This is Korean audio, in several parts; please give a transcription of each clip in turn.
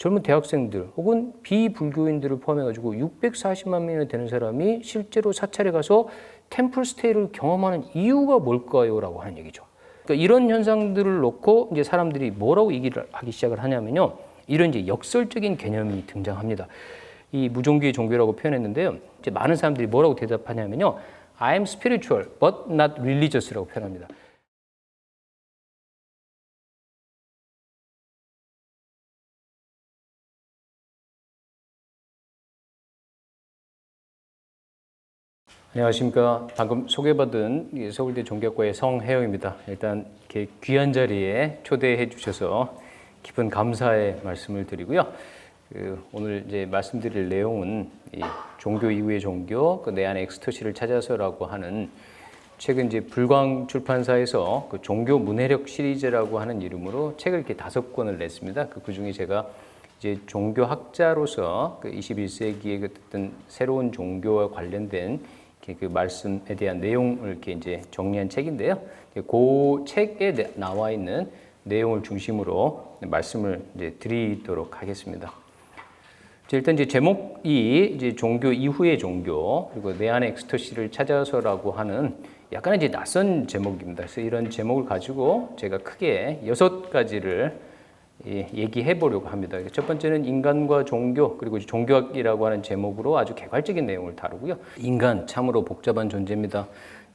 젊은 대학생들 혹은 비불교인들을 포함해가지고 640만 명이나 되는 사람이 실제로 사찰에 가서 템플스테이를 경험하는 이유가 뭘까요? 라고 하는 얘기죠. 그러니까 이런 현상들을 놓고 이제 사람들이 뭐라고 얘기를 하기 시작을 하냐면요. 이런 이제 역설적인 개념이 등장합니다. 이 무종교의 종교라고 표현했는데요. 이제 많은 사람들이 뭐라고 대답하냐면요. I'm spiritual but not religious라고 표현합니다. 안녕하십니까. 방금 소개받은 서울대 종교학과의 성혜영입니다. 일단 이렇게 귀한 자리에 초대해 주셔서 깊은 감사의 말씀을 드리고요. 오늘 이제 말씀드릴 내용은 이 종교 이후의 종교, 내 안의 엑스터시를 찾아서라고 하는 최근 이제 불광 출판사에서 그 종교 문해력 시리즈라고 하는 이름으로 책을 이렇게 5권을 냈습니다. 그 중에 제가 이제 종교학자로서 그 21세기의 그 어떤 새로운 종교와 관련된 그 말씀에 대한 내용을 이렇게 이제 정리한 책인데요. 그 책에 나와 있는 내용을 중심으로 말씀을 이제 드리도록 하겠습니다. 일단 이제 제목이 이제 종교 이후의 종교 그리고 내 안의 엑스터시를 찾아서라고 하는 약간 이제 낯선 제목입니다. 그래서 이런 제목을 가지고 제가 크게 6가지를 얘기해 보려고 합니다. 첫 번째는 인간과 종교 그리고 종교학이라고 하는 제목으로 아주 개괄적인 내용을 다루고요. 인간 참으로 복잡한 존재입니다.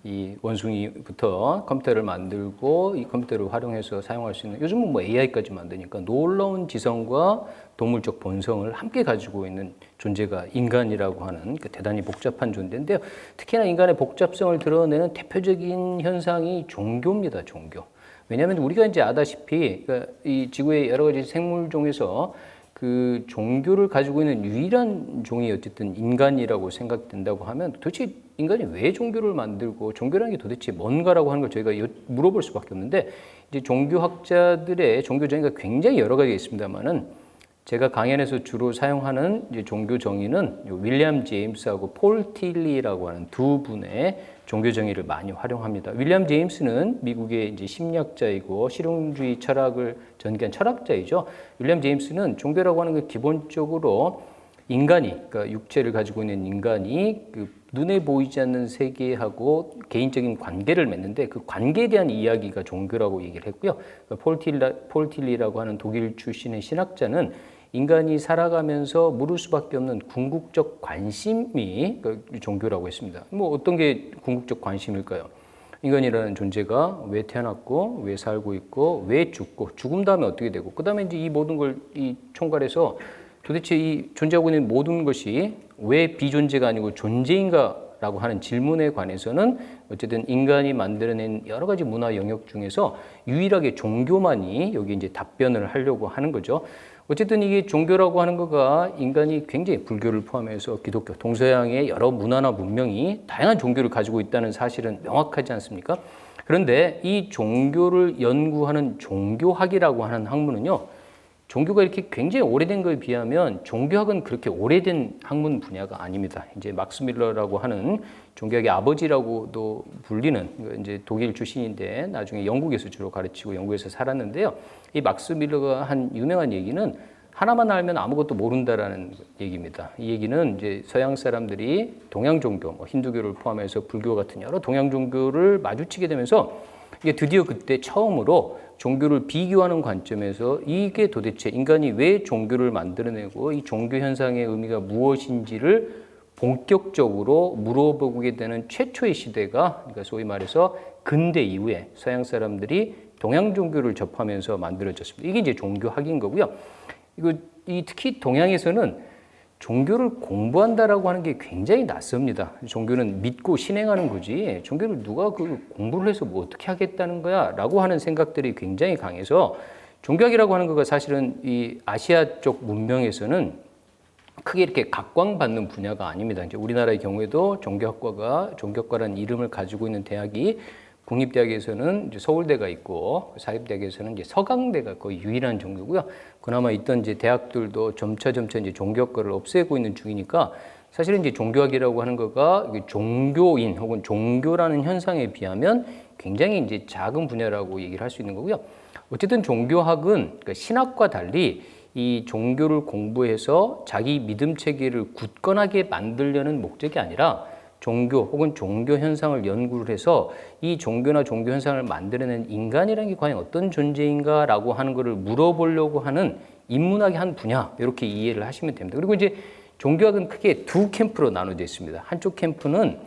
이 원숭이부터 컴퓨터를 만들고 이 컴퓨터를 활용해서 사용할 수 있는 요즘은 뭐 AI까지 만드니까 놀라운 지성과 동물적 본성을 함께 가지고 있는 존재가 인간이라고 하는 그 대단히 복잡한 존재인데요. 특히나 인간의 복잡성을 드러내는 대표적인 현상이 종교입니다. 종교. 왜냐하면 우리가 이제 아다시피 그러니까 이 지구의 여러 가지 생물 중에서 그 종교를 가지고 있는 유일한 종이 어쨌든 인간이라고 생각된다고 하면 도대체 인간이 왜 종교를 만들고 종교라는 게 도대체 뭔가라고 하는 걸 저희가 물어볼 수밖에 없는데 이제 종교학자들의 종교 정의가 굉장히 여러 가지가 있습니다만은 제가 강연에서 주로 사용하는 이제 종교 정의는 윌리엄 제임스하고 폴 틸리라고 하는 두 분의 종교 정의를 많이 활용합니다. 윌리엄 제임스는 미국의 이제 심리학자이고 실용주의 철학을 전개한 철학자이죠. 윌리엄 제임스는 종교라고 하는 건 기본적으로 인간이, 그러니까 육체를 가지고 있는 인간이 그 눈에 보이지 않는 세계하고 개인적인 관계를 맺는데 그 관계에 대한 이야기가 종교라고 얘기를 했고요. 폴 틸리라고 하는 독일 출신의 신학자는 인간이 살아가면서 물을 수밖에 없는 궁극적 관심이 종교라고 했습니다. 뭐 어떤 게 궁극적 관심일까요? 인간이라는 존재가 왜 태어났고, 왜 살고 있고, 왜 죽고, 죽음 다음에 어떻게 되고, 그 다음에 이제 이 모든 걸 이 총괄해서 도대체 이 존재하고 있는 모든 것이 왜 비존재가 아니고 존재인가라고 하는 질문에 관해서는 어쨌든 인간이 만들어낸 여러 가지 문화 영역 중에서 유일하게 종교만이 여기 이제 답변을 하려고 하는 거죠. 어쨌든 이게 종교라고 하는 거가 인간이 굉장히 불교를 포함해서 기독교, 동서양의 여러 문화나 문명이 다양한 종교를 가지고 있다는 사실은 명확하지 않습니까? 그런데 이 종교를 연구하는 종교학이라고 하는 학문은요, 종교가 이렇게 굉장히 오래된 거에 비하면 종교학은 그렇게 오래된 학문 분야가 아닙니다. 이제 막스 밀러라고 하는 종교학의 아버지라고도 불리는 이제 독일 출신인데 나중에 영국에서 주로 가르치고 영국에서 살았는데요. 이 막스 밀러가 한 유명한 얘기는 하나만 알면 아무것도 모른다라는 얘기입니다. 이 얘기는 이제 서양 사람들이 동양 종교, 뭐 힌두교를 포함해서 불교 같은 여러 동양 종교를 마주치게 되면서 이게 드디어 그때 처음으로 종교를 비교하는 관점에서 이게 도대체 인간이 왜 종교를 만들어내고 이 종교 현상의 의미가 무엇인지를 본격적으로 물어보게 되는 최초의 시대가 그러니까 소위 말해서 근대 이후에 서양 사람들이 동양 종교를 접하면서 만들어졌습니다. 이게 이제 종교학인 거고요. 특히 동양에서는 종교를 공부한다라고 하는 게 굉장히 낯섭니다. 종교는 믿고 신행하는 거지 종교를 누가 그 공부를 해서 뭐 어떻게 하겠다는 거야 라고 하는 생각들이 굉장히 강해서 종교학이라고 하는 거가 사실은 이 아시아 쪽 문명에서는 크게 이렇게 각광받는 분야가 아닙니다. 이제 우리나라의 경우에도 종교학과라는 이름을 가지고 있는 대학이 국립대학에서는 이제 서울대가 있고 사립대학에서는 이제 서강대가 거의 유일한 종교고요. 그나마 있던 이제 대학들도 점차 이제 종교학과를 없애고 있는 중이니까 사실은 이제 종교학이라고 하는 거가 종교인 혹은 종교라는 현상에 비하면 굉장히 이제 작은 분야라고 얘기를 할 수 있는 거고요. 어쨌든 종교학은 그러니까 신학과 달리 이 종교를 공부해서 자기 믿음 체계를 굳건하게 만들려는 목적이 아니라 종교 혹은 종교 현상을 연구를 해서 이 종교나 종교 현상을 만들어낸 인간이라는 게 과연 어떤 존재인가라고 하는 것을 물어보려고 하는 인문학의 한 분야, 이렇게 이해를 하시면 됩니다. 그리고 이제 종교학은 크게 두 캠프로 나눠져 있습니다. 한쪽 캠프는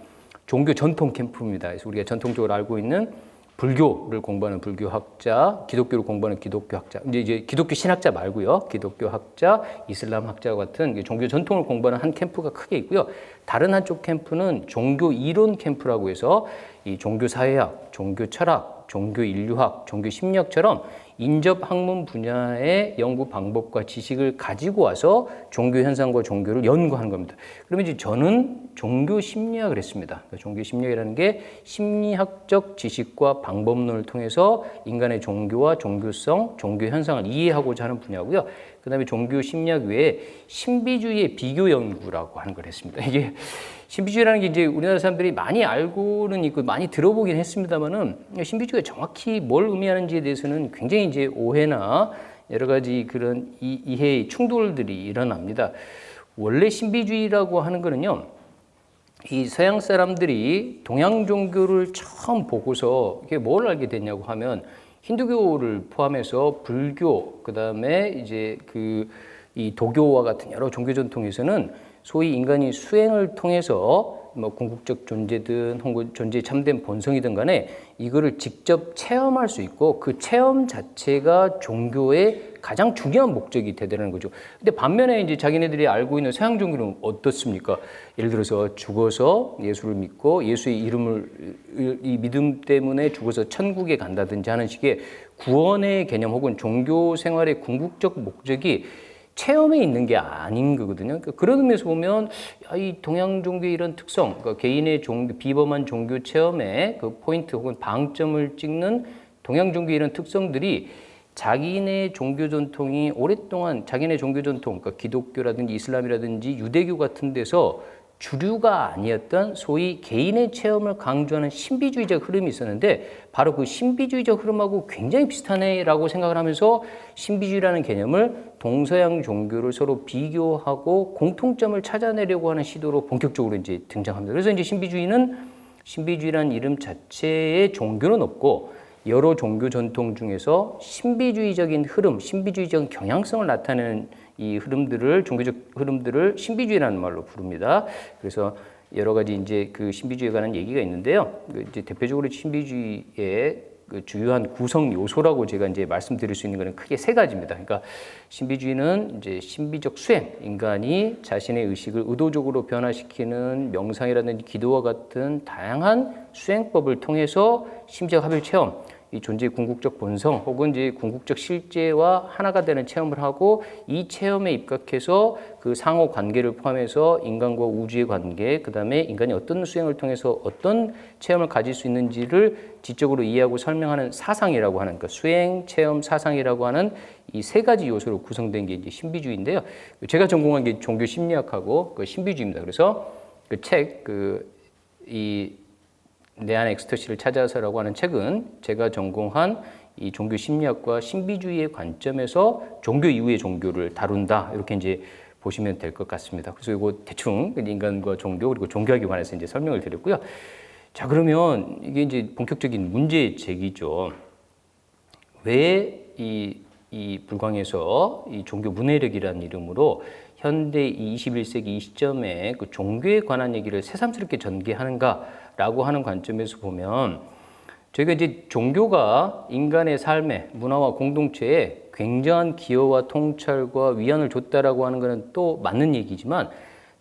종교 전통 캠프입니다. 그래서 우리가 전통적으로 알고 있는 불교를 공부하는 불교학자, 기독교를 공부하는 기독교학자, 이제 기독교 신학자 말고요. 기독교학자, 이슬람 학자 같은 종교 전통을 공부하는 한 캠프가 크게 있고요. 다른 한쪽 캠프는 종교 이론 캠프라고 해서 이 종교 사회학, 종교 철학, 종교 인류학, 종교 심리학처럼 인접 학문 분야의 연구 방법과 지식을 가지고 와서 종교 현상과 종교를 연구하는 겁니다. 그러면 이제 저는 종교 심리학을 했습니다. 그러니까 종교 심리학이라는 게 심리학적 지식과 방법론을 통해서 인간의 종교와 종교성, 종교 현상을 이해하고자 하는 분야고요. 그다음에 종교 심리학 외에 신비주의의 비교 연구라고 하는 걸 했습니다. 이게 신비주의라는 게 이제 우리나라 사람들이 많이 알고는 있고 많이 들어보긴 했습니다만은 신비주의가 정확히 뭘 의미하는지에 대해서는 굉장히 이제 오해나 여러 가지 그런 이해의 충돌들이 일어납니다. 원래 신비주의라고 하는 거는요, 이 서양 사람들이 동양 종교를 처음 보고서 이게 뭘 알게 됐냐고 하면 힌두교를 포함해서 불교, 그다음에 이제 이 도교와 같은 여러 종교 전통에서는 소위 인간이 수행을 통해서 뭐 궁극적 존재든 혹은 존재의 참된 본성이든 간에 이거를 직접 체험할 수 있고 그 체험 자체가 종교의 가장 중요한 목적이 되더라는 거죠. 근데 반면에 이제 자기네들이 알고 있는 서양 종교는 어떻습니까? 예를 들어서 죽어서 예수를 믿고 예수의 이 믿음 때문에 죽어서 천국에 간다든지 하는 식의 구원의 개념 혹은 종교 생활의 궁극적 목적이 체험에 있는 게 아닌 거거든요. 그런 의미에서 보면 이 동양 종교의 이런 특성, 그러니까 개인의 비범한 종교 체험의 그 포인트 혹은 방점을 찍는 동양 종교의 이런 특성들이 자기네 종교 전통이 오랫동안 자기네 종교 전통, 그러니까 기독교라든지 이슬람이라든지 유대교 같은 데서 주류가 아니었던 소위 개인의 체험을 강조하는 신비주의적 흐름이 있었는데 바로 그 신비주의적 흐름하고 굉장히 비슷하네라고 생각을 하면서 신비주의라는 개념을 동서양 종교를 서로 비교하고 공통점을 찾아내려고 하는 시도로 본격적으로 이제 등장합니다. 그래서 이제 신비주의라는 이름 자체에 종교는 없고 여러 종교 전통 중에서 신비주의적인 흐름, 신비주의적 경향성을 나타내는 이 흐름들을, 종교적 흐름들을 신비주의라는 말로 부릅니다. 그래서 여러 가지 이제 그 신비주의에 관한 얘기가 있는데요. 이제 대표적으로 신비주의의 그 주요한 구성 요소라고 제가 이제 말씀드릴 수 있는 것은 크게 세 가지입니다. 그러니까 신비주의는 이제 신비적 수행, 인간이 자신의 의식을 의도적으로 변화시키는 명상이라든지 기도와 같은 다양한 수행법을 통해서 심지어 합일 체험, 이 존재의 궁극적 본성 혹은 이제 궁극적 실제와 하나가 되는 체험을 하고 이 체험에 입각해서 그 상호 관계를 포함해서 인간과 우주의 관계, 그다음에 인간이 어떤 수행을 통해서 어떤 체험을 가질 수 있는지를 지적으로 이해하고 설명하는 사상이라고 하는 그 수행, 체험, 사상이라고 하는 이 세 가지 요소로 구성된 게 이제 신비주의인데요. 제가 전공한 게 종교 심리학하고 그 신비주의입니다. 그래서 그 책 내 안의 엑스터시를 찾아서라고 하는 책은 제가 전공한 이 종교 심리학과 신비주의의 관점에서 종교 이후의 종교를 다룬다. 이렇게 이제 보시면 될 것 같습니다. 그래서 이거 대충 인간과 종교 그리고 종교학에 관해서 이제 설명을 드렸고요. 자, 그러면 이게 이제 본격적인 문제 제기죠. 왜 이 불광에서 이 종교 문해력이라는 이름으로 현대 21세기 이 시점에 그 종교에 관한 얘기를 새삼스럽게 전개하는가라고 하는 관점에서 보면 저희가 이제 종교가 인간의 삶에 문화와 공동체에 굉장한 기여와 통찰과 위안을 줬다라고 하는 것은 또 맞는 얘기지만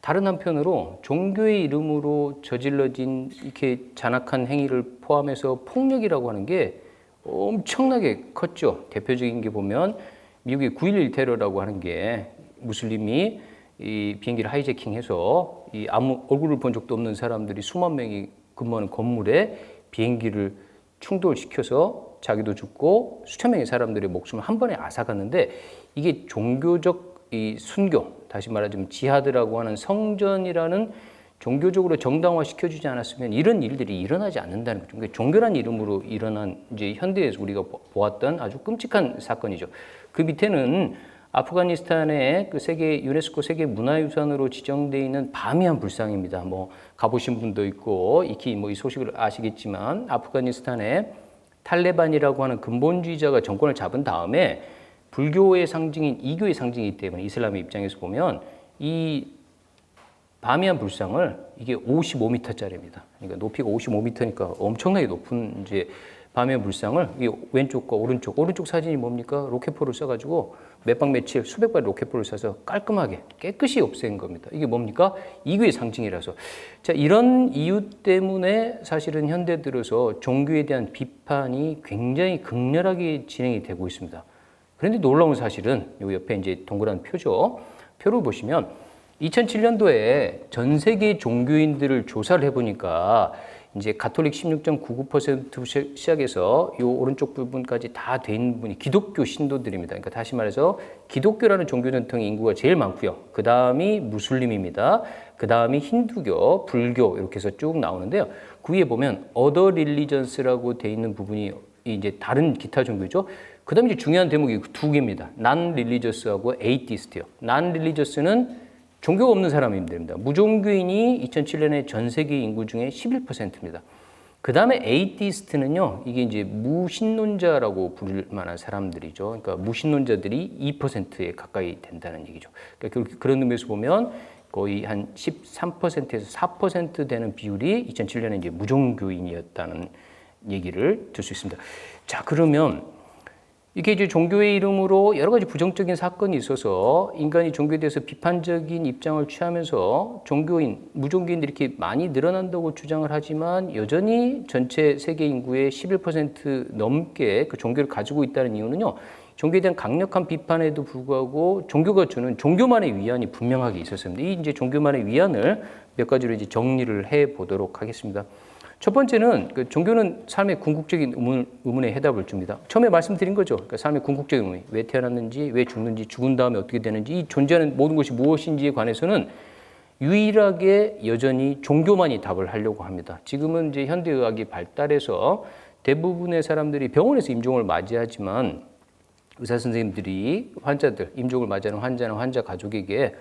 다른 한편으로 종교의 이름으로 저질러진 이렇게 잔악한 행위를 포함해서 폭력이라고 하는 게 엄청나게 컸죠. 대표적인 게 보면 미국의 9.11 테러라고 하는 게 무슬림이 이 비행기를 하이제킹해서 이 아무 얼굴을 본 적도 없는 사람들이 수만 명이 근무하는 건물에 비행기를 충돌시켜서 자기도 죽고 수천 명의 사람들의 목숨을 한 번에 앗아갔는데 이게 종교적 이 순교, 다시 말하자면 지하드라고 하는 성전이라는 종교적으로 정당화시켜주지 않았으면 이런 일들이 일어나지 않는다는 거죠. 그러니까 종교란 이름으로 일어난 이제 현대에서 우리가 보았던 아주 끔찍한 사건이죠. 그 밑에는 아프가니스탄의 그 세계 유네스코 세계 문화유산으로 지정되어 있는 바미안 불상입니다. 뭐 가보신 분도 있고 익히 뭐 이 소식을 아시겠지만 아프가니스탄에 탈레반이라고 하는 근본주의자가 정권을 잡은 다음에 불교의 상징인 이교의 상징이기 때문에 이슬람의 입장에서 보면 이 바미안 불상을 이게 55m짜리입니다. 그러니까 높이가 55m니까 엄청나게 높은 이제 바미안 불상을 이 왼쪽과 오른쪽 사진이 뭡니까? 로켓포를 쏴가지고 몇 박 며칠 수백 발의 로켓포를 쏴서 깔끔하게 깨끗이 없앤 겁니다. 이게 뭡니까? 이교의 상징이라서. 자, 이런 이유 때문에 사실은 현대 들어서 종교에 대한 비판이 굉장히 극렬하게 진행이 되고 있습니다. 그런데 놀라운 사실은 요 옆에 이제 동그란 표죠. 표를 보시면 2007년도에 전 세계 종교인들을 조사를 해보니까 이제 가톨릭 16.99% 시작해서 요 오른쪽 부분까지 다 돼 있는 분이 기독교 신도들입니다. 그러니까 다시 말해서 기독교라는 종교 전통의 인구가 제일 많고요. 그 다음이 무슬림입니다. 그 다음이 힌두교, 불교 이렇게 해서 쭉 나오는데요. 그 위에 보면 other religions라고 돼 있는 부분이 이제 다른 기타 종교죠. 그 다음에 이제 중요한 대목이 두 개입니다. non-religious하고 atheist요. non-religious는 종교가 없는 사람입니다. 무종교인이 2007년에 전 세계 인구 중에 11%입니다. 그 다음에 에이티스트는요, 이게 이제 무신론자라고 부를 만한 사람들이죠. 그러니까 무신론자들이 2%에 가까이 된다는 얘기죠. 그러니까 그런 의미에서 보면 거의 한 13%에서 4% 되는 비율이 2007년에 이제 무종교인이었다는 얘기를 들 수 있습니다. 자, 그러면 이게 이제 종교의 이름으로 여러 가지 부정적인 사건이 있어서 인간이 종교에 대해서 비판적인 입장을 취하면서 무종교인들이 이렇게 많이 늘어난다고 주장을 하지만 여전히 전체 세계 인구의 11% 넘게 그 종교를 가지고 있다는 이유는요. 종교에 대한 강력한 비판에도 불구하고 종교가 주는 종교만의 위안이 분명하게 있었습니다. 이 이제 종교만의 위안을 몇 가지로 이제 정리를 해 보도록 하겠습니다. 첫 번째는 그 종교는 삶의 궁극적인 의문에 해답을 줍니다. 처음에 말씀드린 거죠. 그러니까 삶의 궁극적인 의문, 왜 태어났는지, 왜 죽는지, 죽은 다음에 어떻게 되는지, 이 존재하는 모든 것이 무엇인지에 관해서는 유일하게 여전히 종교만이 답을 하려고 합니다. 지금은 이제 현대의학이 발달해서 대부분의 사람들이 병원에서 임종을 맞이하지만 의사 선생님들이 임종을 맞이하는 환자나 환자 가족에게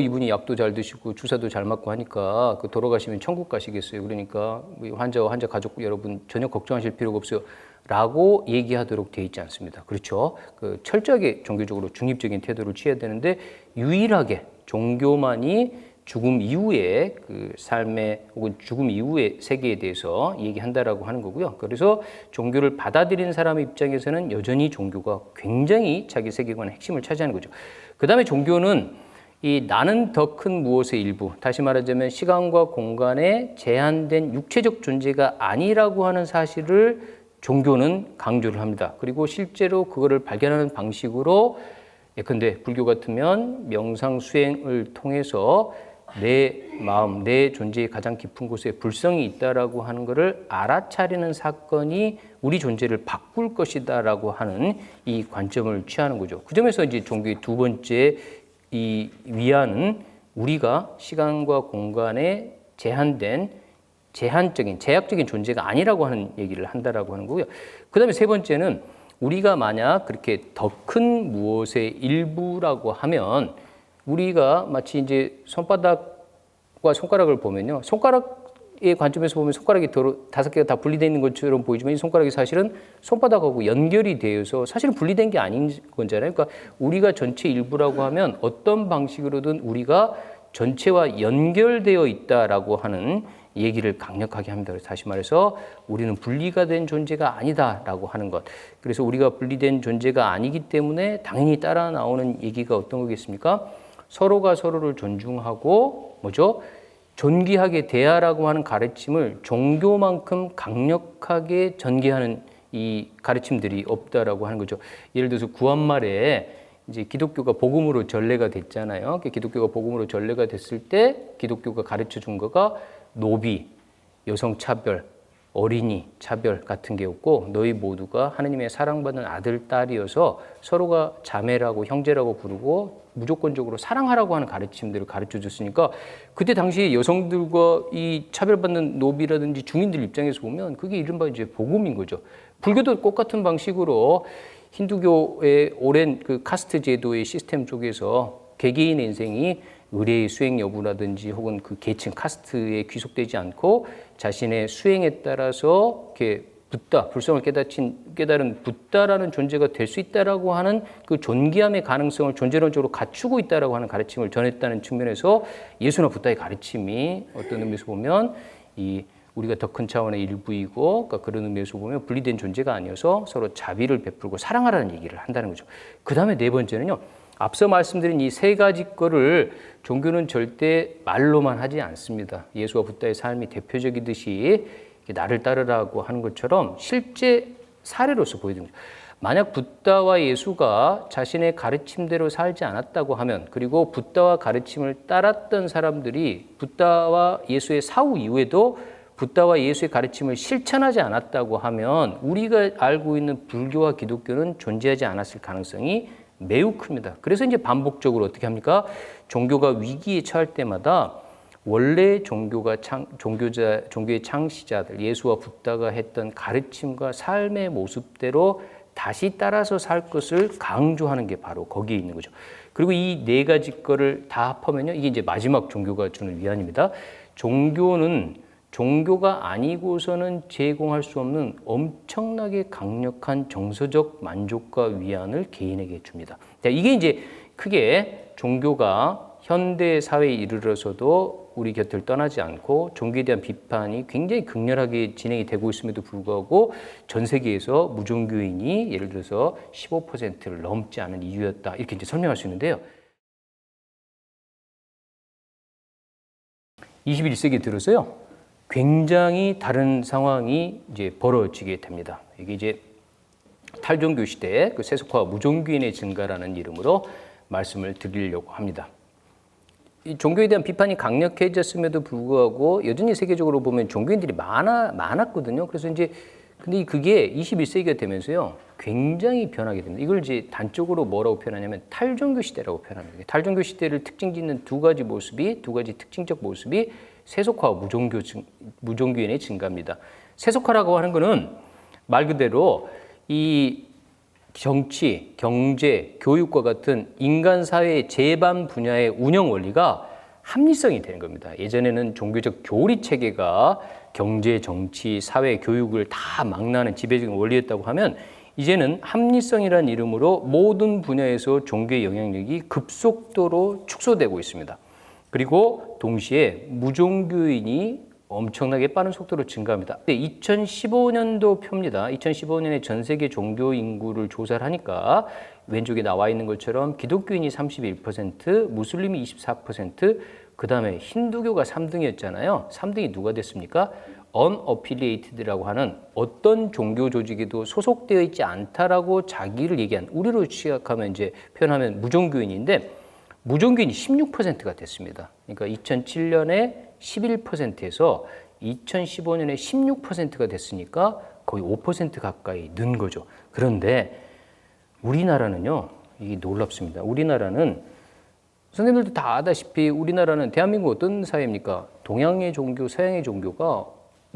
이분이 약도 잘 드시고 주사도 잘 맞고 하니까 그 돌아가시면 천국 가시겠어요. 그러니까 환자와 환자 가족 여러분 전혀 걱정하실 필요가 없어요. 라고 얘기하도록 돼 있지 않습니다. 그렇죠? 그 철저하게 종교적으로 중립적인 태도를 취해야 되는데 유일하게 종교만이 죽음 이후의 그 삶의 혹은 죽음 이후의 세계에 대해서 얘기한다라고 하는 거고요. 그래서 종교를 받아들이는 사람의 입장에서는 여전히 종교가 굉장히 자기 세계관의 핵심을 차지하는 거죠. 그 다음에 종교는 이 나는 더 큰 무엇의 일부, 다시 말하자면 시간과 공간에 제한된 육체적 존재가 아니라고 하는 사실을 종교는 강조를 합니다. 그리고 실제로 그거를 발견하는 방식으로 예컨대 불교 같으면 명상 수행을 통해서 내 마음, 내 존재의 가장 깊은 곳에 불성이 있다라고 하는 것을 알아차리는 사건이 우리 존재를 바꿀 것이다라고 하는 이 관점을 취하는 거죠. 그 점에서 이제 종교의 두 번째 이 위안은 우리가 시간과 공간에 제약적인 존재가 아니라고 하는 얘기를 한다라고 하는 거고요. 그 다음에 세 번째는 우리가 만약 그렇게 더 큰 무엇의 일부라고 하면 우리가 마치 이제 손바닥과 손가락을 보면요. 손가락의 관점에서 보면 손가락이 다섯 개가 다 분리되어 있는 것처럼 보이지만 이 손가락이 사실은 손바닥하고 연결이 되어서 사실은 분리된 게 아닌 거잖아요. 그러니까 우리가 전체 일부라고 하면 어떤 방식으로든 우리가 전체와 연결되어 있다라고 하는 얘기를 강력하게 합니다. 다시 말해서 우리는 분리가 된 존재가 아니다라고 하는 것. 그래서 우리가 분리된 존재가 아니기 때문에 당연히 따라 나오는 얘기가 어떤 거겠습니까? 서로가 서로를 존중하고 뭐죠? 존귀하게 대하라고 하는 가르침을 종교만큼 강력하게 전개하는 이 가르침들이 없다라고 하는 거죠. 예를 들어서 구한말에 이제 기독교가 복음으로 전례가 됐잖아요. 기독교가 복음으로 전례가 됐을 때 기독교가 가르쳐 준 거가 노비, 여성 차별, 어린이 차별 같은 게였고 너희 모두가 하느님의 사랑받는 아들, 딸이어서 서로가 자매라고 형제라고 부르고 무조건적으로 사랑하라고 하는 가르침들을 가르쳐 줬으니까 그때 당시 여성들과 이 차별받는 노비라든지 중인들 입장에서 보면 그게 이른바 이제 복음인 거죠. 불교도 똑같은 방식으로 힌두교의 오랜 그 카스트 제도의 시스템 속에서 개개인의 인생이 의례의 수행 여부라든지 혹은 그 계층 카스트에 귀속되지 않고 자신의 수행에 따라서 이렇게 붓다, 불성을 깨달은 붓다라는 존재가 될 수 있다라고 하는 그 존귀함의 가능성을 존재론적으로 갖추고 있다라고 하는 가르침을 전했다는 측면에서 예수나 붓다의 가르침이 어떤 의미에서 보면 우리가 더 큰 차원의 일부이고, 그러니까 그런 의미에서 보면 분리된 존재가 아니어서 서로 자비를 베풀고 사랑하라는 얘기를 한다는 거죠. 그 다음에 네 번째는요, 앞서 말씀드린 이 세 가지 거를 종교는 절대 말로만 하지 않습니다. 예수와 붓다의 삶이 대표적이듯이 나를 따르라고 하는 것처럼 실제 사례로서 보여드립니다. 만약 붓다와 예수가 자신의 가르침대로 살지 않았다고 하면, 그리고 붓다와 가르침을 따랐던 사람들이 붓다와 예수의 사후 이후에도 붓다와 예수의 가르침을 실천하지 않았다고 하면 우리가 알고 있는 불교와 기독교는 존재하지 않았을 가능성이 매우 큽니다. 그래서 이제 반복적으로 어떻게 합니까? 종교가 위기에 처할 때마다 원래 종교의 창시자들 예수와 붓다가 했던 가르침과 삶의 모습대로 다시 따라서 살 것을 강조하는 게 바로 거기에 있는 거죠. 그리고 이 네 가지 거를 다 합하면요, 이게 이제 마지막 종교가 주는 위안입니다. 종교는 종교가 아니고서는 제공할 수 없는 엄청나게 강력한 정서적 만족과 위안을 개인에게 줍니다. 이게 이제 크게 종교가 현대 사회에 이르러서도 우리 곁을 떠나지 않고 종교에 대한 비판이 굉장히 극렬하게 진행이 되고 있음에도 불구하고 전 세계에서 무종교인이 예를 들어서 15%를 넘지 않은 이유였다, 이렇게 이제 설명할 수 있는데요. 21세기에 들어서요, 굉장히 다른 상황이 이제 벌어지게 됩니다. 이게 이제 탈종교 시대의 그 세속화와 무종교인의 증가라는 이름으로 말씀을 드리려고 합니다. 이 종교에 대한 비판이 강력해졌음에도 불구하고 여전히 세계적으로 보면 종교인들이 많았거든요. 그래서 이제 근데 그게 21세기가 되면서요, 굉장히 변하게 됩니다. 이걸 이제 단적으로 뭐라고 표현하냐면 탈종교 시대라고 표현합니다. 탈종교 시대를 특징 짓는 두 가지 특징적 모습이 세속화와 무종교인의 증가입니다. 세속화라고 하는 것은 말 그대로 이 정치, 경제, 교육과 같은 인간 사회의 제반 분야의 운영 원리가 합리성이 되는 겁니다. 예전에는 종교적 교리 체계가 경제, 정치, 사회, 교육을 다 망라하는 지배적인 원리였다고 하면 이제는 합리성이라는 이름으로 모든 분야에서 종교의 영향력이 급속도로 축소되고 있습니다. 그리고 동시에 무종교인이 엄청나게 빠른 속도로 증가합니다. 2015년도 표입니다. 2015년에 전 세계 종교 인구를 조사를 하니까 왼쪽에 나와 있는 것처럼 기독교인이 31%, 무슬림이 24%, 그 다음에 힌두교가 3등이었잖아요. 3등이 누가 됐습니까? unaffiliated라고 하는 어떤 종교 조직에도 소속되어 있지 않다라고 자기를 얘기한, 우리로 취약하면 이제 표현하면 무종교인인데 무종교인이 16%가 됐습니다. 그러니까 2007년에 11%에서 2015년에 16%가 됐으니까 거의 5% 가까이 는 거죠. 그런데 우리나라는요, 이게 놀랍습니다. 우리나라는 선생님들도 다 아다시피 우리나라는 대한민국 어떤 사회입니까? 동양의 종교, 서양의 종교가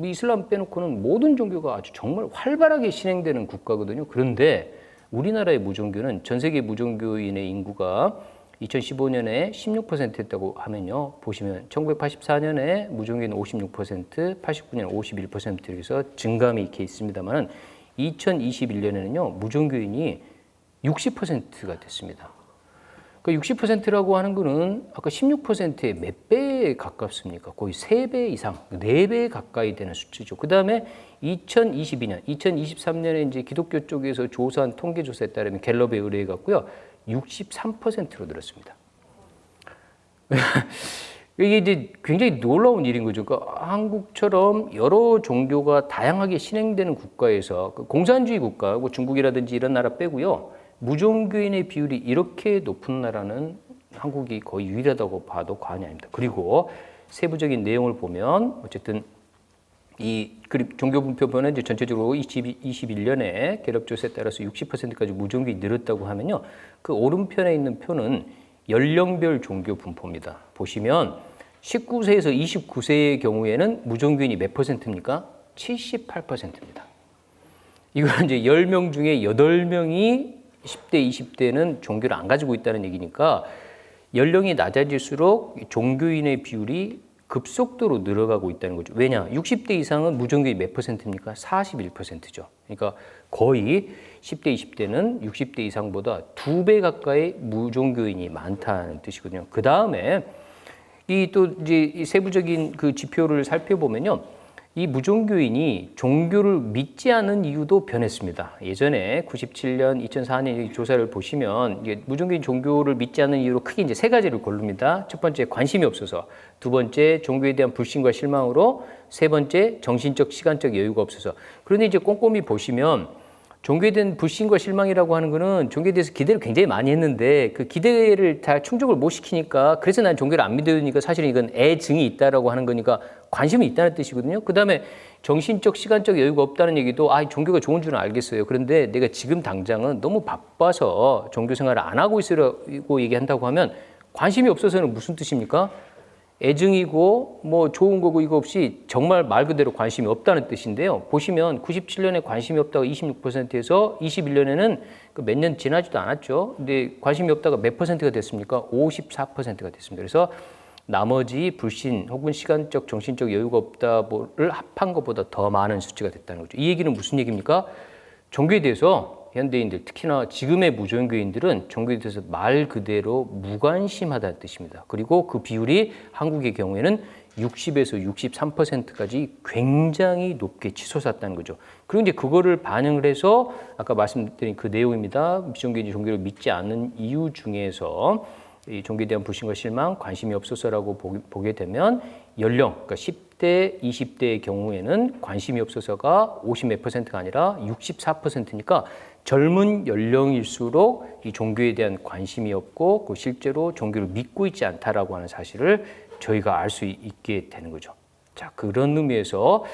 이슬람 빼놓고는 모든 종교가 아주 정말 활발하게 진행되는 국가거든요. 그런데 우리나라의 무종교는 전 세계 무종교인의 인구가 2015년에 16%였다고 하면요, 보시면 1984년에 무종교인 56%, 89년 51% 이렇게 해서 증감이 이렇게 있습니다만 2021년에는요, 무종교인이 60%가 됐습니다. 그 60%라고 하는 거는 아까 16%의 몇 배에 가깝습니까? 거의 3배 이상, 4배 가까이 되는 수치죠. 그 다음에 2022년, 2023년에 이제 기독교 쪽에서 조사한 통계조사에 따르면 갤럽에 의뢰해 갖고요, 63%로 늘었습니다. 이게 이제 굉장히 놀라운 일인 거죠. 그러니까 한국처럼 여러 종교가 다양하게 진행되는 국가에서 공산주의 국가, 중국이라든지 이런 나라 빼고요, 무종교인의 비율이 이렇게 높은 나라는 한국이 거의 유일하다고 봐도 과언이 아닙니다. 그리고 세부적인 내용을 보면 어쨌든 이 종교 분표표는 이제 전체적으로 2021년에 갤럽 조사에 따라서 60%까지 무종교인이 늘었다고 하면요, 그 오른편에 있는 표는 연령별 종교 분포입니다. 보시면 19세에서 29세의 경우에는 무종교인이 몇 %입니까? 78%입니다. 이거는 이제 10명 중에 8명이 10대, 20대는 종교를 안 가지고 있다는 얘기니까 연령이 낮아질수록 종교인의 비율이 급속도로 늘어가고 있다는 거죠. 왜냐? 60대 이상은 무종교인 몇 %입니까? 41%죠. 그러니까 거의 10대, 20대는 60대 이상보다 2배 가까이 무종교인이 많다는 뜻이거든요. 그 다음에 이 또 이제 이 세부적인 그 지표를 살펴보면요. 이 무종교인이 종교를 믿지 않는 이유도 변했습니다. 예전에 97년, 2004년 조사를 보시면 이게 무종교인 종교를 믿지 않는 이유로 크게 이제 세 가지를 고릅니다. 첫 번째, 관심이 없어서. 두 번째, 종교에 대한 불신과 실망으로. 세 번째, 정신적, 시간적 여유가 없어서. 그런데 이제 꼼꼼히 보시면 종교에 대한 불신과 실망이라고 하는 거는 종교에 대해서 기대를 굉장히 많이 했는데 그 기대를 다 충족을 못 시키니까 그래서 난 종교를 안 믿으니까 사실은 이건 애증이 있다라고 하는 거니까 관심이 있다는 뜻이거든요. 그 다음에 정신적, 시간적 여유가 없다는 얘기도 종교가 좋은 줄은 알겠어요. 그런데 내가 지금 당장은 너무 바빠서 종교 생활을 안 하고 있으라고 얘기한다고 하면 관심이 없어서는 무슨 뜻입니까? 애증이고 뭐 좋은 거고 이거 없이 정말 말 그대로 관심이 없다는 뜻인데요. 보시면 97년에 관심이 없다가 26%에서 21년에는 몇 년 지나지도 않았죠. 근데 관심이 없다가 몇 %가 됐습니까? 54%가 됐습니다. 그래서 나머지 불신 혹은 시간적, 정신적 여유가 없다를 합한 것보다 더 많은 수치가 됐다는 거죠. 이 얘기는 무슨 얘기입니까? 종교에 대해서 현대인들, 특히나 지금의 무종교인들은 종교에 대해서 말 그대로 무관심하다는 뜻입니다. 그리고 그 비율이 한국의 경우에는 60에서 63%까지 굉장히 높게 치솟았다는 거죠. 그리고 이제 그거를 반영을 해서 아까 말씀드린 그 내용입니다. 무종교인이 종교를 믿지 않는 이유 중에서 이 종교에 대한 불신과 실망, 관심이 없어서라고 보게 되면 연령, 그러니까 10대, 20대의 경우에는 관심이 없어서가 50 몇 %가 아니라 64%니까 젊은 연령일수록 이 종교에 대한 관심이 없고 실제로 종교를 믿고 있지 않다라고 하는 사실을 저희가 알 수 있게 되는 거죠. 자, 그런 의미에서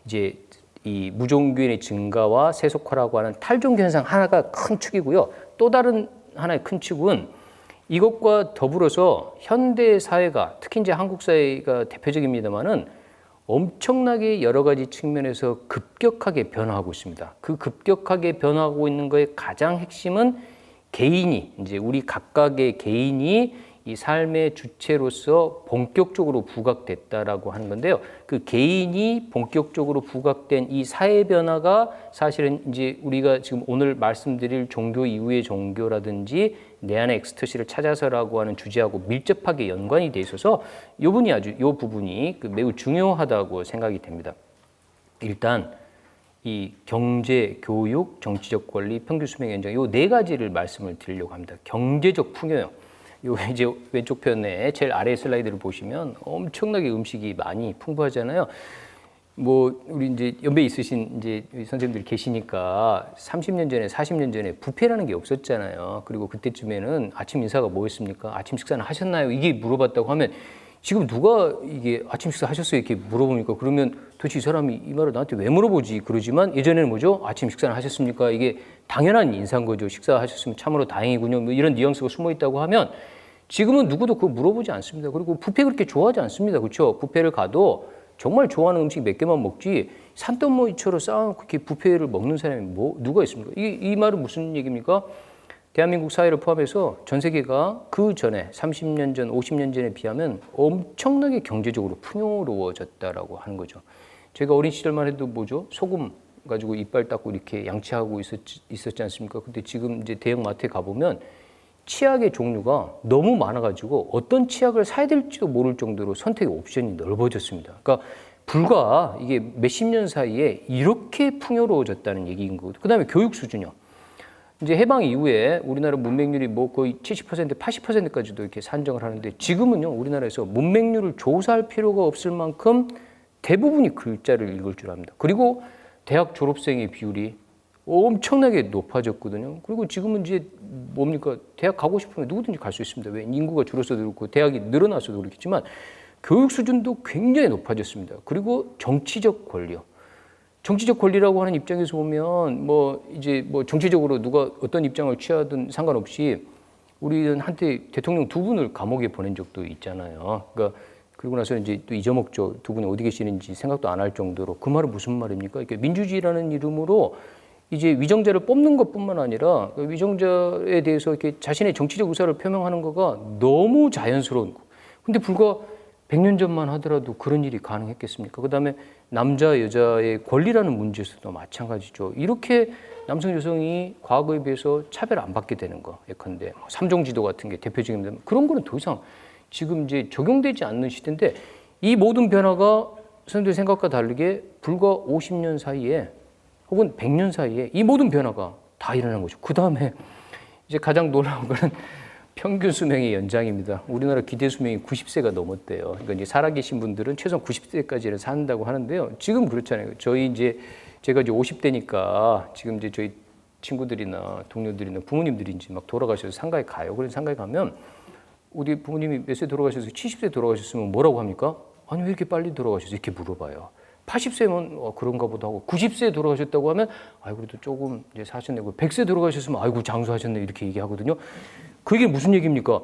이제 이 무종교인의 증가와 세속화라고 하는 탈종교 현상 하나가 큰 축이고요. 또 다른 하나의 큰 축은 이것과 더불어서 현대 사회가 특히 이제 한국 사회가 대표적입니다만은 엄청나게 여러 가지 측면에서 급격하게 변화하고 있습니다. 그 급격하게 변화하고 있는 것의 가장 핵심은 개인이 이제 우리 각각의 개인이 이 삶의 주체로서 본격적으로 부각됐다라고 하는 건데요. 그 개인이 본격적으로 부각된 이 사회 변화가 사실은 이제 우리가 지금 오늘 말씀드릴 종교 이후의 종교라든지 내 안의 엑스터시를 찾아서라고 하는 주제하고 밀접하게 연관이 돼 있어서 이 부분이 매우 중요하다고 생각이 됩니다. 일단 이 경제, 교육, 정치적 권리, 평균 수명 연장 이 네 가지를 말씀을 드리려고 합니다. 경제적 풍요요. 요 이제 왼쪽 편에 제일 아래 슬라이드를 보시면 엄청나게 음식이 많이 풍부하잖아요. 뭐 우리 이제 연배 있으신 이제 선생님들 계시니까 30년 전에 40년 전에 뷔페라는 게 없었잖아요. 그리고 그때쯤에는 아침 인사가 뭐였습니까? 아침 식사는 하셨나요? 이게 물어봤다고 하면 지금 누가 이게 아침 식사 하셨어요? 이렇게 물어보니까 그러면 도대체 이 사람이 이 말을 나한테 왜 물어보지? 그러지만 예전에는 뭐죠? 아침 식사는 하셨습니까? 이게 당연한 인사인 거죠. 식사하셨으면 참으로 다행이군요. 뭐 이런 뉘앙스가 숨어 있다고 하면 지금은 누구도 그거 물어보지 않습니다. 그리고 뷔페 그렇게 좋아하지 않습니다. 그렇죠? 뷔페를 가도 정말 좋아하는 음식 몇 개만 먹지 산더미처럼 쌓아놓고 그렇게 뷔페를 먹는 사람이 누가 있습니까? 이 말은 무슨 얘기입니까? 대한민국 사회를 포함해서 전 세계가 그 전에 30년 전, 50년 전에 비하면 엄청나게 경제적으로 풍요로워졌다라고 하는 거죠. 제가 어린 시절만 해도 뭐죠? 소금 가지고 이빨 닦고 이렇게 양치하고 있었지 않습니까? 근데 지금 이제 대형 마트에 가보면 치약의 종류가 너무 많아가지고 어떤 치약을 사야 될지도 모를 정도로 선택의 옵션이 넓어졌습니다. 그러니까 불과 이게 몇십 년 사이에 이렇게 풍요로워졌다는 얘기인 거고, 그 다음에 교육 수준이요. 이제 해방 이후에 우리나라 문맹률이 뭐 거의 70%, 80%까지도 이렇게 산정을 하는데 지금은요, 우리나라에서 문맹률을 조사할 필요가 없을 만큼 대부분이 글자를 읽을 줄 압니다. 그리고 대학 졸업생의 비율이 엄청나게 높아졌거든요. 그리고 지금은 이제 뭡니까? 대학 가고 싶으면 누구든지 갈 수 있습니다. 왜? 인구가 줄어서도 그렇고 대학이 늘어나서도 그렇겠지만 교육 수준도 굉장히 높아졌습니다. 그리고 정치적 권리요. 정치적 권리라고 하는 입장에서 보면 뭐 이제 뭐 정치적으로 누가 어떤 입장을 취하든 상관없이 우리는 한때 대통령 두 분을 감옥에 보낸 적도 있잖아요. 그러니까 그리고 나서 이제 또 잊어먹죠. 두 분이 어디 계시는지 생각도 안 할 정도로. 그 말은 무슨 말입니까? 그러니까 민주주의라는 이름으로 이제 위정자를 뽑는 것뿐만 아니라 그 위정자에 대해서 이렇게 자신의 정치적 의사를 표명하는 거가 너무 자연스러운 거. 근데 불과 100년 전만 하더라도 그런 일이 가능했겠습니까? 그다음에 남자 여자의 권리라는 문제에서도 마찬가지죠. 이렇게 남성 여성이 과거에 비해서 차별 안 받게 되는 거. 예컨대 삼종지도 같은 게 대표적인 그런 거는 더 이상 지금 이제 적용되지 않는 시대인데 이 모든 변화가 선생님들 생각과 다르게 불과 50년 사이에 혹은 100년 사이에 이 모든 변화가 다 일어난 거죠. 그 다음에 이제 가장 놀라운 거는 평균 수명의 연장입니다. 우리나라 기대 수명이 90세가 넘었대요. 그러니까 이제 살아계신 분들은 최소한 90세까지는 산다고 하는데요. 지금 그렇잖아요. 저희 이제 제가 이제 50대니까 지금 이제 저희 친구들이나 동료들이나 부모님들이 이제 막 돌아가셔서 상가에 가요. 그래서 상가에 가면 우리 부모님이 몇 세 돌아가셔서 70세 돌아가셨으면 뭐라고 합니까? 아니 왜 이렇게 빨리 돌아가셨어요? 이렇게 물어봐요. 80세면 그런가 보다 하고 90세에 돌아가셨다고 하면 아이고 그래도 조금 이제 사셨네. 100세 돌아가셨으면 아이고 장수하셨네 이렇게 얘기하거든요. 그게 무슨 얘기입니까?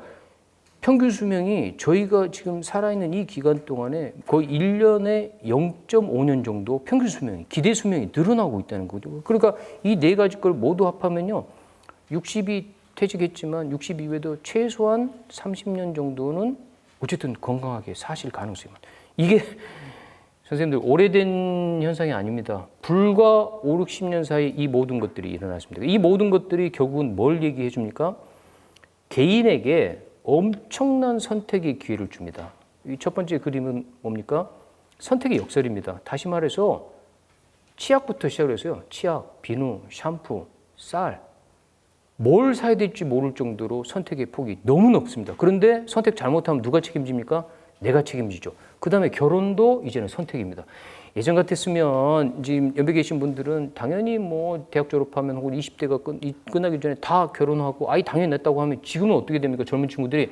평균 수명이 저희가 지금 살아있는 이 기간 동안에 거의 1년에 0.5년 정도 평균 수명이 기대 수명이 늘어나고 있다는 거죠. 그러니까 이 네 가지 걸 모두 합하면요. 60이 퇴직했지만 60 이후에도 최소한 30년 정도는 어쨌든 건강하게 사실 가능성이 많다. 이게 선생님들 오래된 현상이 아닙니다. 불과 5, 60년 사이 이 모든 것들이 일어났습니다. 이 모든 것들이 결국은 뭘 얘기해 줍니까? 개인에게 엄청난 선택의 기회를 줍니다. 이 첫 번째 그림은 뭡니까? 선택의 역설입니다. 다시 말해서 치약부터 시작을 해서요. 치약, 비누, 샴푸, 쌀. 뭘 사야 될지 모를 정도로 선택의 폭이 너무 넓습니다. 그런데 선택 잘못하면 누가 책임집니까? 내가 책임지죠. 그 다음에 결혼도 이제는 선택입니다. 예전 같았으면 지금 옆에 계신 분들은 당연히 뭐 대학 졸업하면 혹은 20대가 끝나기 전에 다 결혼하고 아이 당연히 냈다고 하면 지금은 어떻게 됩니까? 젊은 친구들이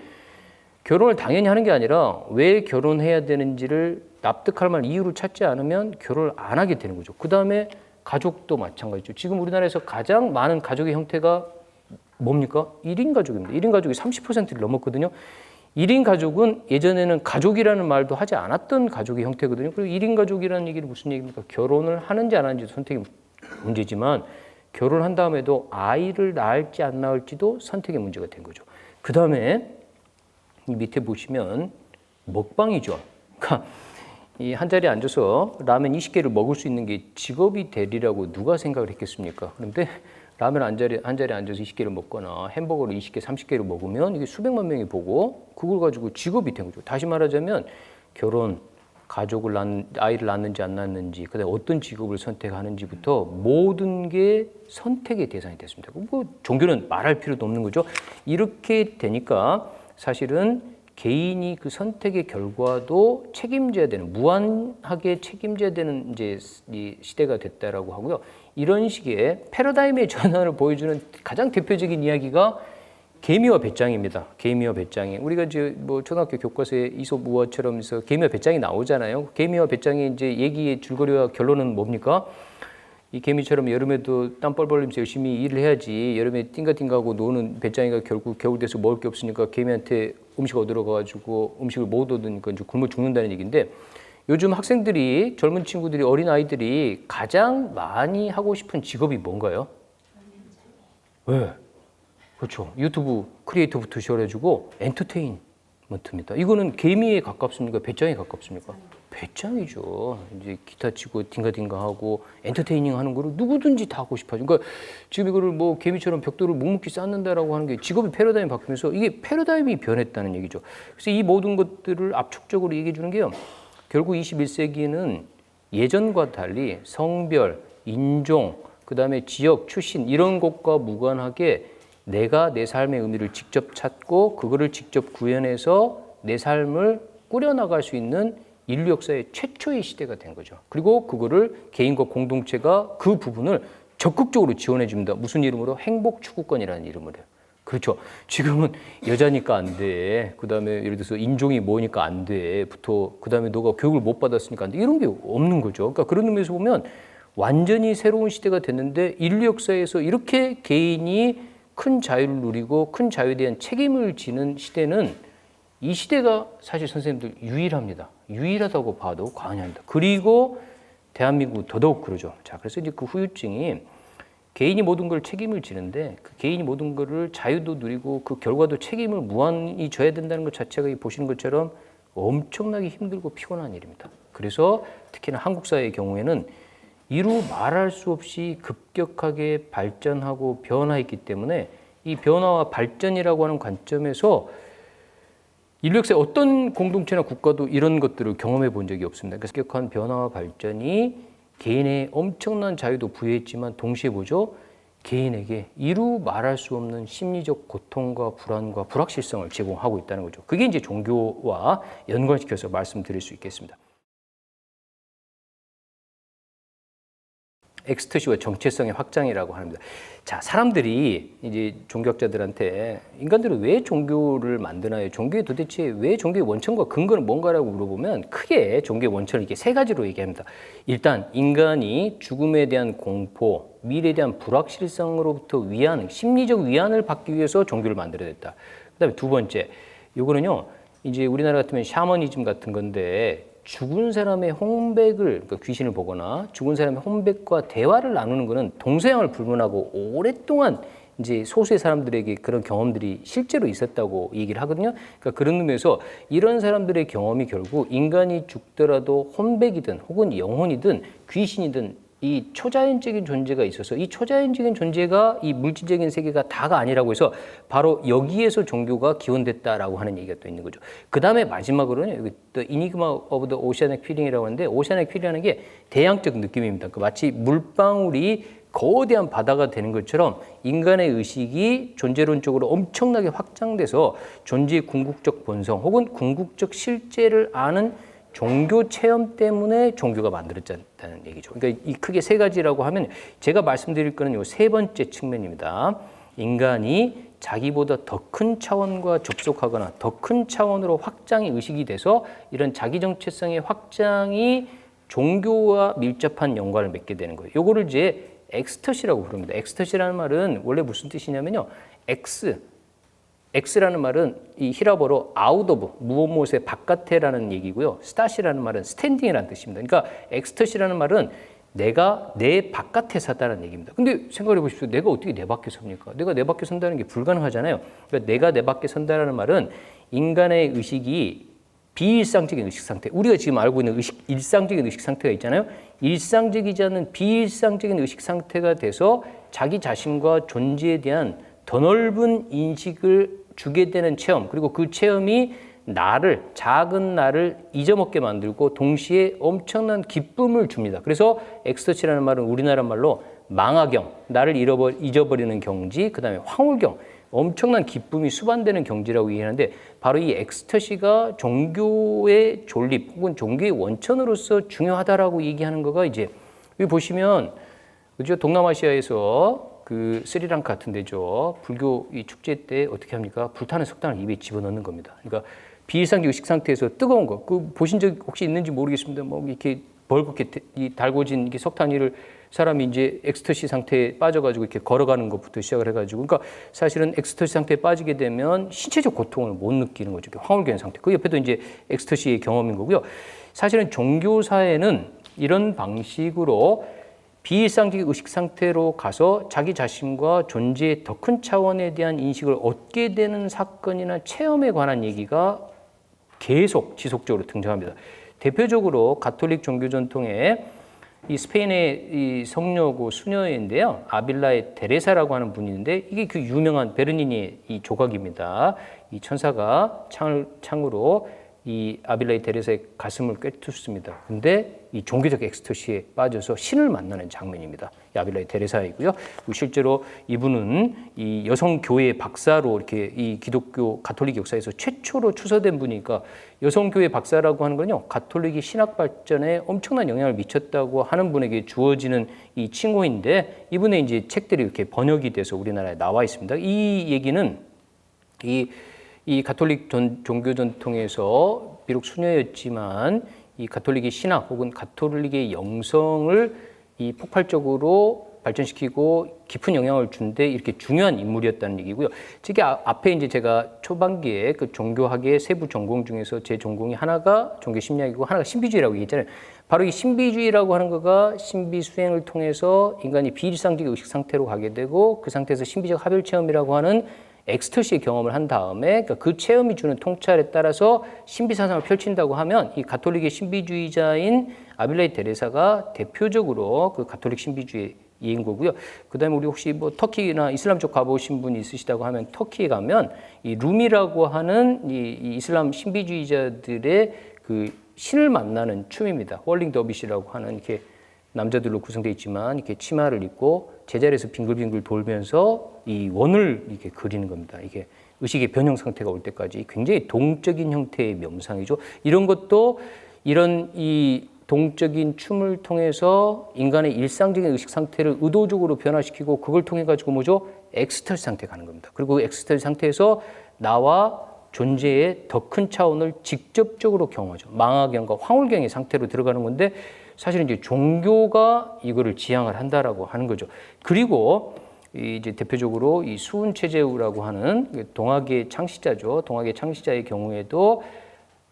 결혼을 당연히 하는 게 아니라 왜 결혼해야 되는지를 납득할 만한 이유를 찾지 않으면 결혼을 안 하게 되는 거죠. 그 다음에 가족도 마찬가지죠. 지금 우리나라에서 가장 많은 가족의 형태가 뭡니까? 1인 가족입니다. 1인 가족이 30%를 넘었거든요. 1인 가족은 예전에는 가족이라는 말도 하지 않았던 가족의 형태거든요. 그리고 1인 가족이라는 얘기는 무슨 얘기입니까? 결혼을 하는지 안 하는지도 선택의 문제지만 결혼한 다음에도 아이를 낳을지 안 낳을지도 선택의 문제가 된 거죠. 그 다음에 이 밑에 보시면 먹방이죠. 그러니까 이 한 자리에 앉아서 라면 20개를 먹을 수 있는 게 직업이 되리라고 누가 생각을 했겠습니까? 그런데 라면 한 자리에 앉아서 20개를 먹거나 햄버거를 20개, 30개를 먹으면 이게 수백만 명이 보고 그걸 가지고 직업이 된 거죠. 다시 말하자면 결혼, 아이를 낳는지 안 낳는지, 그다음에 어떤 직업을 선택하는지부터 모든 게 선택의 대상이 됐습니다. 뭐 종교는 말할 필요도 없는 거죠. 이렇게 되니까 사실은 개인이 그 선택의 결과도 책임져야 되는, 무한하게 책임져야 되는 이제 이 시대가 됐다라고 하고요. 이런 식의 패러다임의 전환을 보여주는 가장 대표적인 이야기가 개미와 배짱입니다. 개미와 배짱이. 우리가 이제 뭐 초등학교 교과서에 이솝 우화처럼 해서 개미와 배짱이 나오잖아요. 개미와 배짱의 이제 얘기의 줄거리와 결론은 뭡니까? 이 개미처럼 여름에도 땀 뻘뻘 흘리면서 열심히 일을 해야지 여름에 띵가띵가하고 노는 배짱이가 결국 겨울 돼서 먹을 게 없으니까 개미한테 음식 얻으러 가가지고 음식을 못 얻으니까 이제 굶어 죽는다는 얘기인데 요즘 학생들이 젊은 친구들이 어린 아이들이 가장 많이 하고 싶은 직업이 뭔가요? 왜? 그렇죠. 유튜브 크리에이터부터 시작해가지고 엔터테인먼트입니다. 이거는 개미에 가깝습니까? 배짱에 가깝습니까? 배짱이죠. 이제 기타 치고 딩가딩가하고 엔터테이닝 하는 거를 누구든지 다 하고 싶어하죠. 그러니까 지금 이거를 뭐 개미처럼 벽돌을 묵묵히 쌓는다라고 하는 게 직업의 패러다임이 바뀌면서 이게 패러다임이 변했다는 얘기죠. 그래서 이 모든 것들을 압축적으로 얘기해 주는 게요. 결국 21세기에는 예전과 달리 성별, 인종, 그다음에 지역, 출신 이런 것과 무관하게 내가 내 삶의 의미를 직접 찾고 그거를 직접 구현해서 내 삶을 꾸려나갈 수 있는 인류 역사의 최초의 시대가 된 거죠. 그리고 그거를 개인과 공동체가 그 부분을 적극적으로 지원해 줍니다. 무슨 이름으로? 행복 추구권이라는 이름으로 해요. 그렇죠. 지금은 여자니까 안 돼. 그다음에 예를 들어서 인종이 뭐니까 안 돼. 그다음에 너가 교육을 못 받았으니까 안 돼. 이런 게 없는 거죠. 그러니까 그런 의미에서 보면 완전히 새로운 시대가 됐는데 인류 역사에서 이렇게 개인이 큰 자유를 누리고 큰 자유에 대한 책임을 지는 시대는 이 시대가 사실 선생님들 유일합니다. 유일하다고 봐도 과언이 아닙니다. 그리고 대한민국 더더욱 그러죠. 자, 그래서 이제 그 후유증이 개인이 모든 걸 책임을 지는데 그 개인이 모든 거를 자유도 누리고 그 결과도 책임을 무한히 져야 된다는 것 자체가 보시는 것처럼 엄청나게 힘들고 피곤한 일입니다. 그래서 특히나 한국 사회의 경우에는 이루 말할 수 없이 급격하게 발전하고 변화했기 때문에 이 변화와 발전이라고 하는 관점에서 인류 역사의 어떤 공동체나 국가도 이런 것들을 경험해 본 적이 없습니다. 그래서 급격한 변화와 발전이 개인의 엄청난 자유도 부여했지만 동시에 뭐죠? 개인에게 이루 말할 수 없는 심리적 고통과 불안과 불확실성을 제공하고 있다는 거죠. 그게 이제 종교와 연관시켜서 말씀드릴 수 있겠습니다. 엑스터시와 정체성의 확장이라고 합니다. 자, 사람들이 이제 종교학자들한테 인간들은 왜 종교를 만드나요? 종교의 도대체 왜 종교의 원천과 근거는 뭔가라고 물어보면 크게 종교의 원천을 이렇게 세 가지로 얘기합니다. 일단 인간이 죽음에 대한 공포, 미래에 대한 불확실성으로부터 위안, 심리적 위안을 받기 위해서 종교를 만들어냈다. 그다음에 두 번째, 요거는요. 이제 우리나라 같으면 샤머니즘 같은 건데 죽은 사람의 혼백을, 그러니까 귀신을 보거나 죽은 사람의 혼백과 대화를 나누는 것은 동서양을 불문하고 오랫동안 이제 소수의 사람들에게 그런 경험들이 실제로 있었다고 얘기를 하거든요. 그러니까 그런 의미에서 이런 사람들의 경험이 결국 인간이 죽더라도 혼백이든 혹은 영혼이든 귀신이든 이 초자연적인 존재가 있어서 이 초자연적인 존재가 이 물질적인 세계가 다가 아니라고 해서 바로 여기에서 종교가 기원됐다라고 하는 얘기가 또 있는 거죠. 그 다음에 마지막으로는 여기 The Enigma of the Oceanic Feeling이라고 하는데 오시아닉 필링이라는 게 대양적 느낌입니다. 그 마치 물방울이 거대한 바다가 되는 것처럼 인간의 의식이 존재론적으로 엄청나게 확장돼서 존재의 궁극적 본성 혹은 궁극적 실제를 아는 종교 체험 때문에 종교가 만들어졌다는 얘기죠. 그러니까 이 크게 세 가지라고 하면 제가 말씀드릴 거는 이 세 번째 측면입니다. 인간이 자기보다 더 큰 차원과 접속하거나 더 큰 차원으로 확장이 의식이 돼서 이런 자기 정체성의 확장이 종교와 밀접한 연관을 맺게 되는 거예요. 요거를 이제 엑스터시라고 부릅니다. 엑스터시라는 말은 원래 무슨 뜻이냐면요. X라는 말은 이 히라보로 out of, 무엇무엇의 바깥에라는 얘기고요. 스타시라는 말은 스탠딩이라는 뜻입니다. 그러니까 엑스터시라는 말은 내가 내 바깥에 서다라는 얘기입니다. 근데 생각해 보십시오. 내가 어떻게 내 밖에 섭니까? 내가 내 밖에 선다는 게 불가능하잖아요. 그러니까 내가 내 밖에 선다라는 말은 인간의 의식이 비일상적인 의식 상태, 우리가 지금 알고 있는 일상적인 의식 상태가 있잖아요. 일상적이지 않은 비일상적인 의식 상태가 돼서 자기 자신과 존재에 대한 더 넓은 인식을 주게 되는 체험, 그리고 그 체험이 작은 나를 잊어먹게 만들고 동시에 엄청난 기쁨을 줍니다. 그래서 엑스터시라는 말은 우리나라 말로 망하경, 나를 잊어버리는 경지, 그 다음에 황홀경, 엄청난 기쁨이 수반되는 경지라고 얘기하는데 바로 이 엑스터시가 종교의 존립 혹은 종교의 원천으로서 중요하다라고 얘기하는 거가 이제 여기 보시면 그죠? 동남아시아에서 그 스리랑카 같은 데죠. 불교 이 축제 때 어떻게 합니까? 불타는 석탄을 입에 집어넣는 겁니다. 그러니까 비일상적 의식 상태에서 뜨거운 거, 그 보신 적 혹시 있는지 모르겠습니다. 뭐 이렇게 벌겋게 이 달궈진 이게 석탄 위를 사람이 이제 엑스터시 상태에 빠져가지고 이렇게 걸어가는 것부터 시작을 해가지고, 그러니까 사실은 엑스터시 상태에 빠지게 되면 신체적 고통을 못 느끼는 거죠. 황홀경 상태. 그 옆에도 이제 엑스터시의 경험인 거고요. 사실은 종교사에는 이런 방식으로 비일상적 의식 상태로 가서 자기 자신과 존재의 더 큰 차원에 대한 인식을 얻게 되는 사건이나 체험에 관한 얘기가 계속 지속적으로 등장합니다. 대표적으로 가톨릭 종교 전통에 이 스페인의 이 성녀고 수녀인데요. 아빌라의 테레사라고 하는 분이 있는데 이게 그 유명한 베르니니의 이 조각입니다. 이 천사가 창으로 이 아빌라의 테레사의 가슴을 꿰뚫습니다. 근데 이 종교적 엑스터시에 빠져서 신을 만나는 장면입니다. 이 아빌라의 테레사이고요. 실제로 이분은 이 여성 교회 박사로 이렇게 이 기독교 가톨릭 역사에서 최초로 추서된 분이니까 여성 교회 박사라고 하는 건요. 가톨릭이 신학 발전에 엄청난 영향을 미쳤다고 하는 분에게 주어지는 이 칭호인데 이분의 이제 책들이 이렇게 번역이 돼서 우리나라에 나와 있습니다. 이 얘기는 이 가톨릭 종교 전통에서 비록 수녀였지만 이 가톨릭의 신학 혹은 가톨릭의 영성을 이 폭발적으로 발전시키고 깊은 영향을 준데 이렇게 중요한 인물이었다는 얘기고요. 특히 앞에 이제 제가 초반기에 그 종교학의 세부 전공 중에서 제 전공이 하나가 종교 심리학이고 하나가 신비주의라고 얘기했잖아요. 바로 이 신비주의라고 하는 거가 신비 수행을 통해서 인간이 비일상적 의식 상태로 가게 되고 그 상태에서 신비적 하별 체험이라고 하는 엑스터시의 경험을 한 다음에 그러니까 그 체험이 주는 통찰에 따라서 신비 사상을 펼친다고 하면 이 가톨릭의 신비주의자인 아빌라이 데레사가 대표적으로 그 가톨릭 신비주의 이인 거고요. 그다음에 우리 혹시 뭐 터키나 이슬람 쪽 가보신 분이 있으시다고 하면 터키에 가면 이 룸이라고 하는 이 이슬람 신비주의자들의 그 신을 만나는 춤입니다. 홀링 더비시라고 하는 이렇게 남자들로 구성되어 있지만 이렇게 치마를 입고 제자리에서 빙글빙글 돌면서 이 원을 이렇게 그리는 겁니다. 이게 의식의 변형 상태가 올 때까지 굉장히 동적인 형태의 명상이죠. 이런 것도 이런 이 동적인 춤을 통해서 인간의 일상적인 의식 상태를 의도적으로 변화시키고 그걸 통해 가지고 뭐죠? 엑스터시 상태에 가는 겁니다. 그리고 엑스터시 상태에서 나와 존재의 더 큰 차원을 직접적으로 경험하죠. 망화경과 황홀경의 상태로 들어가는 건데 사실은 이제 종교가 이거를 지향을 한다라고 하는 거죠. 그리고 이제 대표적으로 이 수은 체제우라고 하는 동학의 창시자죠. 동학의 창시자의 경우에도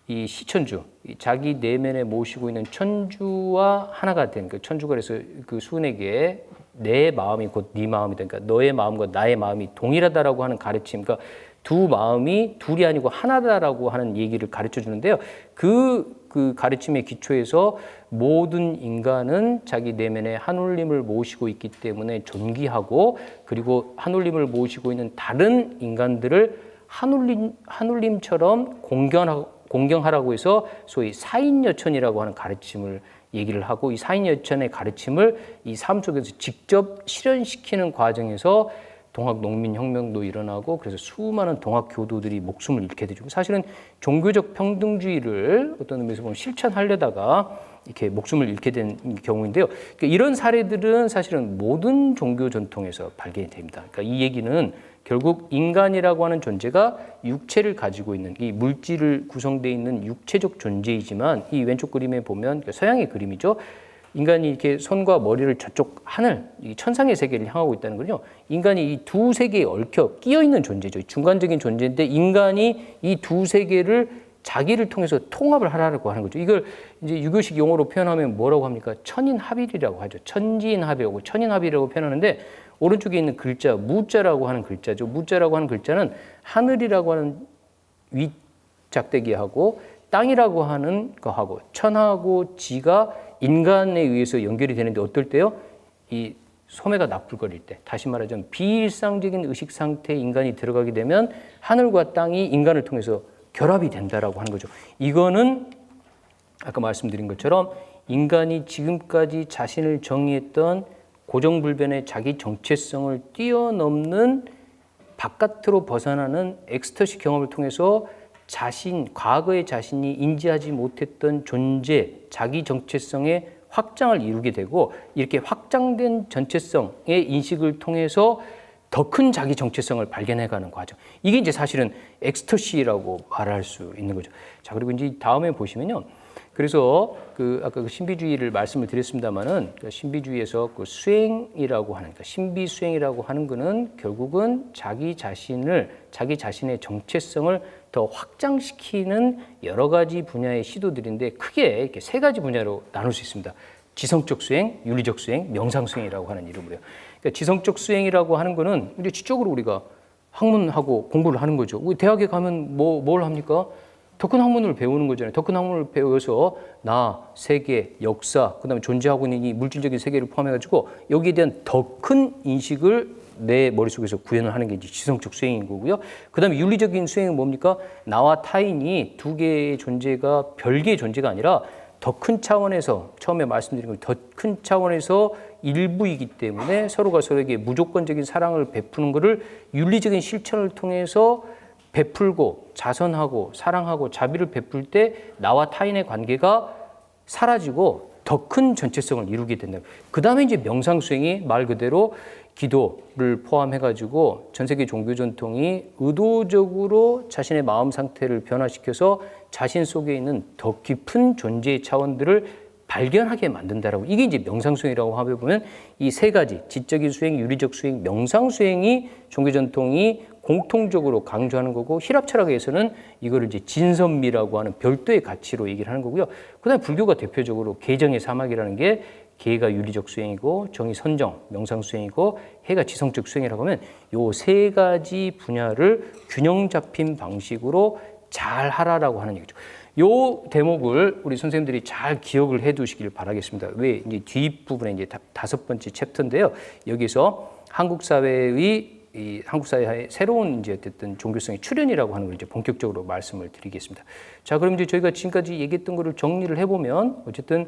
이 시천주, 자기 내면에 모시고 있는 천주와 하나가 된 그 천주가 그래서 그 수은에게 내 마음이 곧 네 마음이다. 그러니까 너의 마음과 나의 마음이 동일하다라고 하는 가르침. 그러니까 두 마음이 둘이 아니고 하나다라고 하는 얘기를 가르쳐 주는데요. 그 가르침의 기초에서 모든 인간은 자기 내면에 하늘님을 모시고 있기 때문에 존귀하고 그리고 하늘님을 모시고 있는 다른 인간들을 하늘님처럼 공경하라고 해서 소위 사인여천이라고 하는 가르침을 얘기를 하고 이 사인여천의 가르침을 이 삶 속에서 직접 실현시키는 과정에서 동학 농민혁명도 일어나고 그래서 수많은 동학 교도들이 목숨을 잃게 되죠. 사실은 종교적 평등주의를 어떤 의미에서 보면 실천하려다가 이렇게 목숨을 잃게 된 경우인데요. 그러니까 이런 사례들은 사실은 모든 종교 전통에서 발견이 됩니다. 그러니까 이 얘기는 결국 인간이라고 하는 존재가 육체를 가지고 있는 이 물질을 구성되어 있는 육체적 존재이지만 이 왼쪽 그림에 보면 서양의 그림이죠. 인간이 이렇게 손과 머리를 저쪽 하늘, 이 천상의 세계를 향하고 있다는 거죠. 인간이 이 두 세계에 얽혀 끼어 있는 존재죠. 중간적인 존재인데 인간이 이 두 세계를 자기를 통해서 통합을 하라고 하는 거죠. 이걸 이제 유교식 용어로 표현하면 뭐라고 합니까? 천인합일이라고 하죠. 천지인합이라고 천인합이라고 표현하는데 오른쪽에 있는 글자 무자라고 하는 글자죠. 무자라고 하는 글자는 하늘이라고 하는 윗작대기하고 땅이라고 하는 거하고 천하고 지가 인간에 의해서 연결이 되는데 어떨 때요? 이 소매가 나풀거릴 때, 다시 말하자면 비일상적인 의식 상태에 인간이 들어가게 되면 하늘과 땅이 인간을 통해서 결합이 된다라고 하는 거죠. 이거는 아까 말씀드린 것처럼 인간이 지금까지 자신을 정의했던 고정불변의 자기 정체성을 뛰어넘는 바깥으로 벗어나는 엑스터시 경험을 통해서 과거의 자신이 인지하지 못했던 존재, 자기 정체성의 확장을 이루게 되고 이렇게 확장된 전체성의 인식을 통해서 더 큰 자기 정체성을 발견해가는 과정. 이게 이제 사실은 엑스터시라고 말할 수 있는 거죠. 자, 그리고 이제 다음에 보시면요. 그래서 아까 그 신비주의를 말씀을 드렸습니다만은 신비주의에서 그 수행이라고 하는 그러니까 신비 수행이라고 하는 거는 결국은 자기 자신의 정체성을 더 확장시키는 여러 가지 분야의 시도들인데 크게 이렇게 세 가지 분야로 나눌 수 있습니다. 지성적 수행, 윤리적 수행, 명상 수행이라고 하는 이름으로요. 그러니까 지성적 수행이라고 하는 거는 이제 지적으로 우리가 학문하고 공부를 하는 거죠. 우리 대학에 가면 뭘 합니까? 더 큰 학문을 배우는 거잖아요. 더 큰 학문을 배워서 나, 세계, 역사, 그다음에 존재하고 있는 이 물질적인 세계를 포함해가지고 여기에 대한 더 큰 인식을 내 머릿속에서 구현을 하는 게 이제 지성적 수행인 거고요. 그다음에 윤리적인 수행은 뭡니까? 나와 타인이 두 개의 존재가 별개의 존재가 아니라 더 큰 차원에서 처음에 말씀드린 것 더 큰 차원에서 일부이기 때문에 서로가 서로에게 무조건적인 사랑을 베푸는 것을 윤리적인 실천을 통해서 베풀고 자선하고 사랑하고 자비를 베풀 때 나와 타인의 관계가 사라지고 더 큰 전체성을 이루게 된다. 그 다음에 이제 명상 수행이 말 그대로 기도를 포함해가지고 전 세계 종교 전통이 의도적으로 자신의 마음 상태를 변화시켜서 자신 속에 있는 더 깊은 존재의 차원들을 발견하게 만든다라고. 이게 이제 명상수행이라고 하면 보면 이 세 가지 지적인 수행, 유리적 수행, 명상수행이 종교 전통이 공통적으로 강조하는 거고, 힐압 철학에서는 이거를 이제 진선미라고 하는 별도의 가치로 얘기를 하는 거고요. 그다음에 불교가 대표적으로 개정의 사막이라는 게 개가 유리적 수행이고 정이 선정, 명상 수행이고 해가 지성적 수행이라고 하면 요 세 가지 분야를 균형 잡힌 방식으로 잘 하라라고 하는 얘기죠. 요 대목을 우리 선생님들이 잘 기억을 해 두시길 바라겠습니다. 왜 이제 뒷부분에 이제 5번째 챕터인데요. 여기서 한국 사회의 한국 사회의 새로운 이제 어쨌든 종교성의 출현이라고 하는 걸 이제 본격적으로 말씀을 드리겠습니다. 자, 그럼 이제 저희가 지금까지 얘기했던 거를 정리를 해보면 어쨌든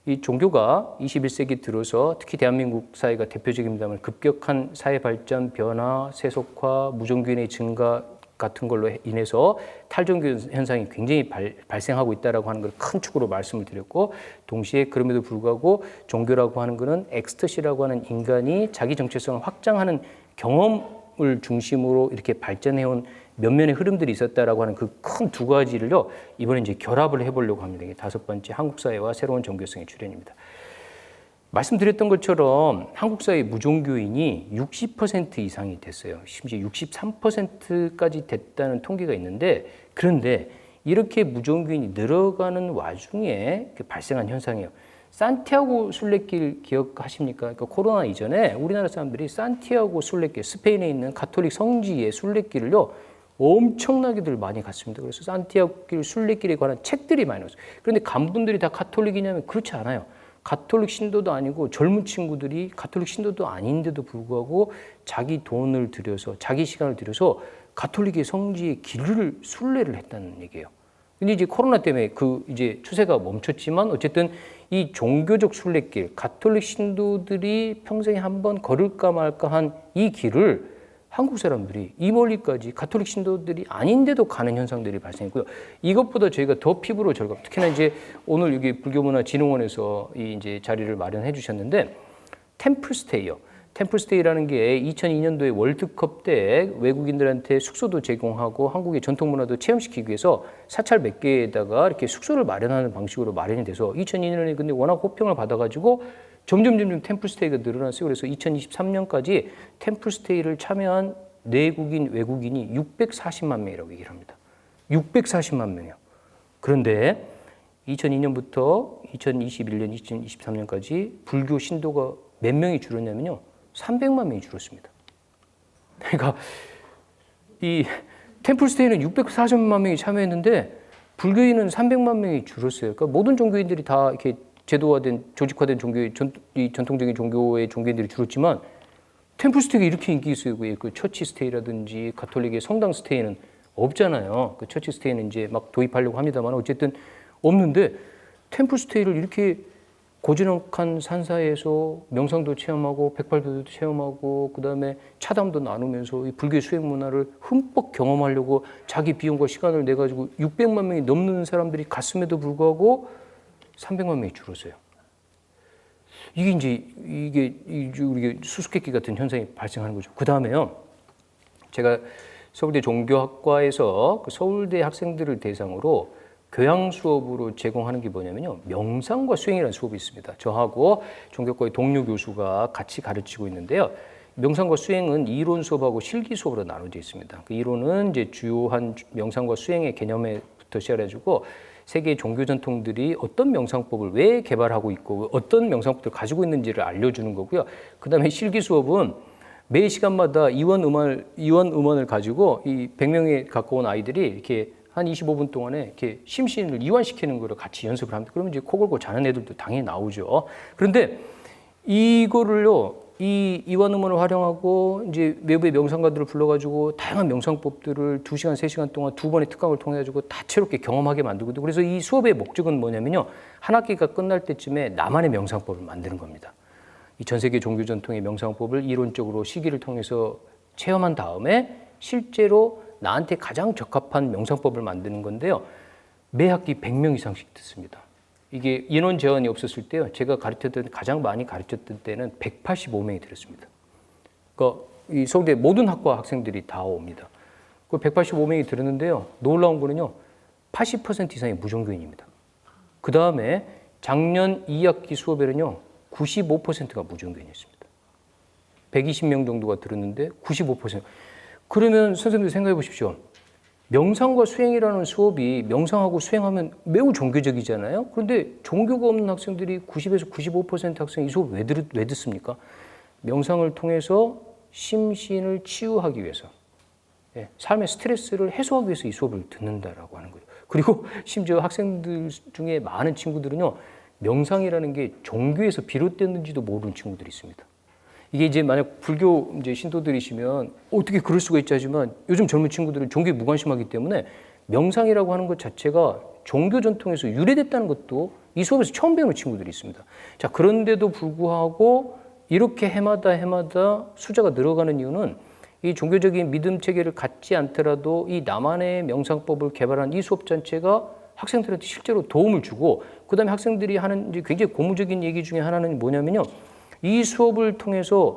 이 종교가 21세기 들어서 특히 대한민국 사회가 대표적입니다만 급격한 사회 발전, 변화, 세속화, 무종교인의 증가 같은 걸로 인해서 탈종교 현상이 굉장히 발생하고 있다라고 하는 걸 큰 축으로 말씀을 드렸고, 동시에 그럼에도 불구하고 종교라고 하는 것은 엑스터시라고 하는 인간이 자기 정체성을 확장하는 경험을 중심으로 이렇게 발전해온 면면의 흐름들이 있었다라고 하는 그 큰 두 가지를요, 이번에 이제 결합을 해보려고 합니다. 이게 5번째 한국 사회와 새로운 종교성의 출현입니다. 말씀드렸던 것처럼 한국 사회 무종교인이 60% 이상이 됐어요. 심지어 63%까지 됐다는 통계가 있는데, 그런데 이렇게 무종교인이 늘어가는 와중에 발생한 현상이에요. 산티아고 순례길 기억하십니까? 그러니까 코로나 이전에 우리나라 사람들이 산티아고 순례길, 스페인에 있는 가톨릭 성지의 순례길을요, 엄청나게들 많이 갔습니다. 그래서 산티아고 길 순례길에 관한 책들이 많이 나왔어요. 그런데 간 분들이 다 가톨릭이냐면 그렇지 않아요. 가톨릭 신도도 아니고 젊은 친구들이 가톨릭 신도도 아닌데도 불구하고 자기 돈을 들여서 자기 시간을 들여서 가톨릭의 성지의 길을 순례를 했다는 얘기예요. 근데 이제 코로나 때문에 그 이제 추세가 멈췄지만 어쨌든 이 종교적 순례길, 가톨릭 신도들이 평생에 한번 걸을까 말까 한 이 길을 한국 사람들이 이 멀리까지 가톨릭 신도들이 아닌데도 가는 현상들이 발생했고요. 이것보다 저희가 더 피부로 절감. 특히나 이제 오늘 여기 불교문화진흥원에서 이 이제 자리를 마련해 주셨는데 템플스테이요. 템플스테이라는 게 2002년도에 월드컵 때 외국인들한테 숙소도 제공하고 한국의 전통 문화도 체험시키기 위해서 사찰 몇 개에다가 이렇게 숙소를 마련하는 방식으로 마련이 돼서 2002년에 근데 워낙 호평을 받아가지고 점점 템플스테이가 늘어났어요. 그래서 2023년까지 템플스테이를 참여한 내국인, 외국인이 640만 명이라고 얘기를 합니다. 640만 명이요. 그런데 2002년부터 2021년, 2023년까지 불교 신도가 몇 명이 줄었냐면요. 300만 명이 줄었습니다. 그러니까 이 템플스테이는 640만 명이 참여했는데 불교인은 300만 명이 줄었어요. 그러니까 모든 종교인들이 다 이렇게 제도화된, 조직화된 종교의 전통적인 종교의 종교인들이 줄었지만 템플스테이가 이렇게 인기 있어요. 그 처치 스테이라든지 가톨릭의 성당 스테이는 없잖아요. 그 처치 스테이는 이제 막 도입하려고 합니다만 어쨌든 없는데 템플스테이를 이렇게 고즈넉한 산사에서 명상도 체험하고 백발도도 체험하고 그다음에 차담도 나누면서 이 불교의 수행 문화를 흠뻑 경험하려고 자기 비용과 시간을 내 가지고 600만 명이 넘는 사람들이 갔음에도 불구하고 300만 명이 줄었어요. 이게 우리 수수께끼 같은 현상이 발생하는 거죠. 그 다음에요, 제가 서울대 종교학과에서 그 서울대 학생들을 대상으로 교양 수업으로 제공하는 게 뭐냐면요, 명상과 수행이라는 수업이 있습니다. 저하고 종교과의 동료 교수가 같이 가르치고 있는데요. 명상과 수행은 이론 수업하고 실기 수업으로 나눠져 있습니다. 그 이론은 이제 주요한 명상과 수행의 개념에부터 시작해가지고 세계 종교 전통들이 어떤 명상법을 왜 개발하고 있고 어떤 명상법들을 가지고 있는지를 알려주는 거고요. 그 다음에 실기 수업은 매 시간마다 이원 음원을 가지고 이 100명에 가까운 아이들이 이렇게 한 25분 동안에 이렇게 심신을 이완시키는 거를 같이 연습을 합니다. 그러면 이제 코 골고 자는 애들도 당연히 나오죠. 그런데 이거를요, 이 이완 음원을 활용하고 이제 외부의 명상가들을 불러가지고 다양한 명상법들을 2시간, 3시간 동안 2번의 특강을 통해가지고 다채롭게 경험하게 만들거든요. 그래서 이 수업의 목적은 뭐냐면요, 한 학기가 끝날 때쯤에 나만의 명상법을 만드는 겁니다. 이 전 세계 종교 전통의 명상법을 이론적으로 시기를 통해서 체험한 다음에 실제로 나한테 가장 적합한 명상법을 만드는 건데요. 매 학기 100명 이상씩 듣습니다. 이게 인원 제한이 없었을 때요, 제가 가장 많이 가르쳤던 때는 185명이 들었습니다. 그러니까 이 서울대 모든 학과 학생들이 다 옵니다. 그 185명이 들었는데요, 놀라운 거는요, 80% 이상이 무종교인입니다. 그 다음에 작년 2학기 수업에는요, 95%가 무종교인이었습니다. 120명 정도가 들었는데 95%. 그러면 선생님들 생각해 보십시오. 명상과 수행이라는 수업이 명상하고 수행하면 매우 종교적이잖아요. 그런데 종교가 없는 학생들이 90에서 95% 학생이 이 수업 왜 듣습니까? 명상을 통해서 심신을 치유하기 위해서, 삶의 스트레스를 해소하기 위해서 이 수업을 듣는다라고 하는 거죠. 그리고 심지어 학생들 중에 많은 친구들은요, 명상이라는 게 종교에서 비롯됐는지도 모르는 친구들이 있습니다. 이게 이제 만약 불교 이제 신도들이시면 어떻게 그럴 수가 있지 하지만 요즘 젊은 친구들은 종교에 무관심하기 때문에 명상이라고 하는 것 자체가 종교 전통에서 유래됐다는 것도 이 수업에서 처음 배우는 친구들이 있습니다. 자, 그런데도 불구하고 이렇게 해마다 숫자가 늘어가는 이유는 이 종교적인 믿음 체계를 갖지 않더라도 이 나만의 명상법을 개발한 이 수업 전체가 학생들한테 실제로 도움을 주고, 그다음에 학생들이 하는 이제 굉장히 고무적인 얘기 중에 하나는 뭐냐면요, 이 수업을 통해서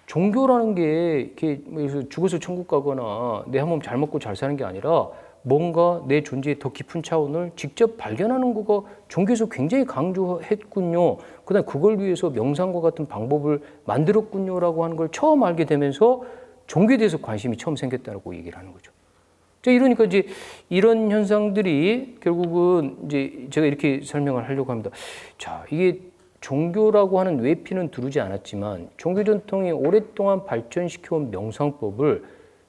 종교라는 게 이렇게 죽어서 천국 가거나 내 한 몸 잘 먹고 잘 사는 게 아니라 뭔가 내 존재의 더 깊은 차원을 직접 발견하는 거가 종교에서 굉장히 강조했군요. 그다음에 그걸 위해서 명상과 같은 방법을 만들었군요라고 하는 걸 처음 알게 되면서 종교에 대해서 관심이 처음 생겼다고 얘기를 하는 거죠. 이러니까 이제 이런 현상들이 결국은 이제 제가 이렇게 설명을 하려고 합니다. 자, 이게 종교라고 하는 외피는 두르지 않았지만 종교 전통이 오랫동안 발전시켜온 명상법을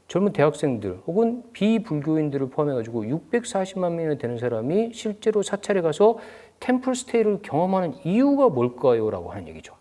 젊은 대학생들 혹은 비불교인들을 포함해가지고 640만 명이나 되는 사람이 실제로 사찰에 가서 템플스테이를 경험하는 이유가 뭘까요? 라고 하는 얘기죠.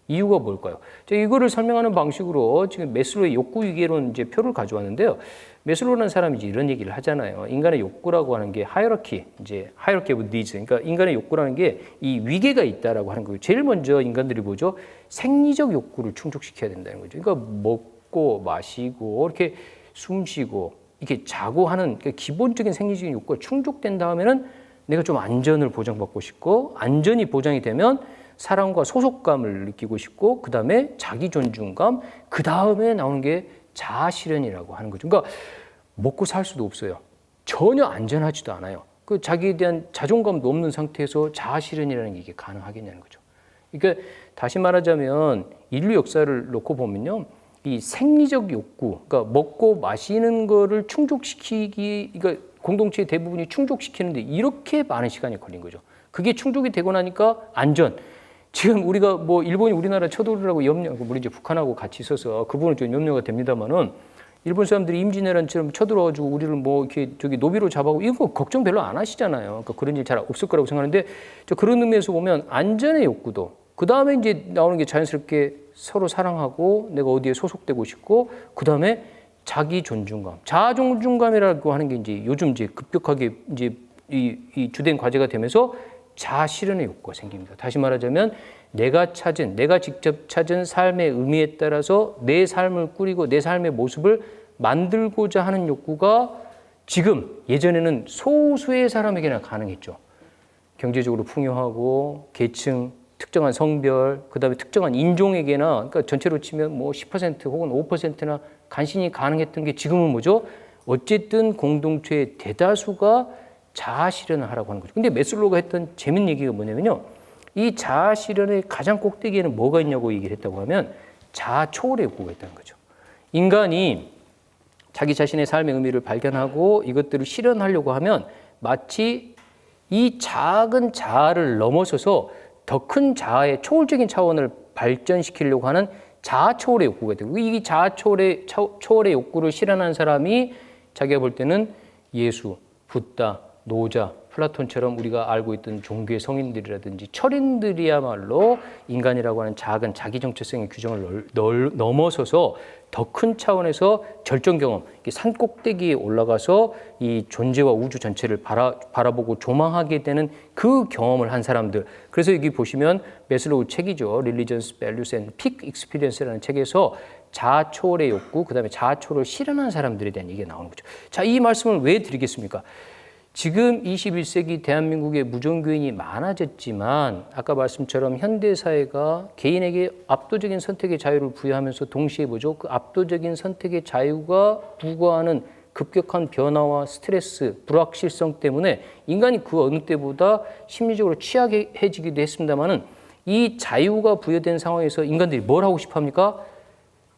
이유가 뭘까요? 제가 이거를 설명하는 방식으로 지금 메슬로의 욕구 위계론 이제 표를 가져왔는데요. 메슬로라는 사람이 이제 이런 얘기를 하잖아요. 인간의 욕구라고 하는 게 하이어라키, 이제 하이어라키 오브 니즈. 그러니까 인간의 욕구라는 게 이 위계가 있다라고 하는 거예요. 제일 먼저 인간들이 뭐죠? 생리적 욕구를 충족시켜야 된다는 거죠. 그러니까 먹고 마시고 이렇게 숨쉬고 이렇게 자고 하는 기본적인 생리적인 욕구가 충족된 다음에는 내가 좀 안전을 보장받고 싶고, 안전이 보장이 되면 사랑과 소속감을 느끼고 싶고, 그 다음에 자기 존중감, 그 다음에 나오는 게 자아 실현이라고 하는 거죠. 그러니까 먹고 살 수도 없어요. 전혀 안전하지도 않아요. 그 자기에 대한 자존감도 없는 상태에서 자아 실현이라는 게 이게 가능하겠냐는 거죠. 그러니까 다시 말하자면 인류 역사를 놓고 보면요, 이 생리적 욕구, 그러니까 먹고 마시는 거를 충족시키기, 그러니까 공동체의 대부분이 충족시키는데 이렇게 많은 시간이 걸린 거죠. 그게 충족이 되고 나니까 안전. 지금 우리가 뭐 일본이 우리나라 쳐들으라고 물론 이제 북한하고 같이 있어서 그 부분은 좀 염려가 됩니다만은, 일본 사람들이 임진왜란처럼 쳐들어가지고 우리를 뭐 이렇게 노비로 잡아오고 이런 거 걱정 별로 안 하시잖아요. 그러니까 그런 일 잘 없을 거라고 생각하는데, 그런 의미에서 보면 안전의 욕구도, 그 다음에 이제 나오는 게 자연스럽게 서로 사랑하고 내가 어디에 소속되고 싶고, 그 다음에 자기 존중감, 자아 존중감이라고 하는 게 이제 요즘 이제 급격하게 이제 이 주된 과제가 되면서 자아 실현의 욕구가 생깁니다. 다시 말하자면 내가 직접 찾은 삶의 의미에 따라서 내 삶을 꾸리고 내 삶의 모습을 만들고자 하는 욕구가 지금, 예전에는 소수의 사람에게나 가능했죠. 경제적으로 풍요하고 계층, 특정한 성별, 그 다음에 특정한 인종에게나, 그러니까 전체로 치면 뭐 10% 혹은 5%나 간신히 가능했던 게 지금은 뭐죠? 어쨌든 공동체의 대다수가 자아 실현을 하라고 하는 거죠. 근데 메슬로우가 했던 재밌는 얘기가 뭐냐면요, 이 자아 실현의 가장 꼭대기에는 뭐가 있냐고 얘기를 했다고 하면 자아 초월의 욕구가 있다는 거죠. 인간이 자기 자신의 삶의 의미를 발견하고 이것들을 실현하려고 하면 마치 이 작은 자아를 넘어서서 더 큰 자아의 초월적인 차원을 발전시키려고 하는 자아 초월의 욕구가 있다고. 이 자아 초월의 욕구를 실현한 사람이 자기가 볼 때는 예수, 붓다, 노자, 플라톤처럼 우리가 알고 있던 종교의 성인들이라든지 철인들이야말로 인간이라고 하는 작은 자기 정체성의 규정을 넘어서서 더 큰 차원에서 절정 경험, 산 꼭대기에 올라가서 이 존재와 우주 전체를 바라보고 조망하게 되는 그 경험을 한 사람들. 그래서 여기 보시면 메슬로우 책이죠. Religions, Values and Peak Experience라는 책에서 자아 초월의 욕구, 그 다음에 자아 초월을 실현한 사람들에 대한 얘기가 나오는 거죠. 자, 이 말씀을 왜 드리겠습니까? 지금 21세기 대한민국에 무종교인이 많아졌지만 아까 말씀처럼 현대사회가 개인에게 압도적인 선택의 자유를 부여하면서 동시에 뭐죠? 그 압도적인 선택의 자유가 부과하는 급격한 변화와 스트레스, 불확실성 때문에 인간이 그 어느 때보다 심리적으로 취약해지기도 했습니다만은 이 자유가 부여된 상황에서 인간들이 뭘 하고 싶어 합니까?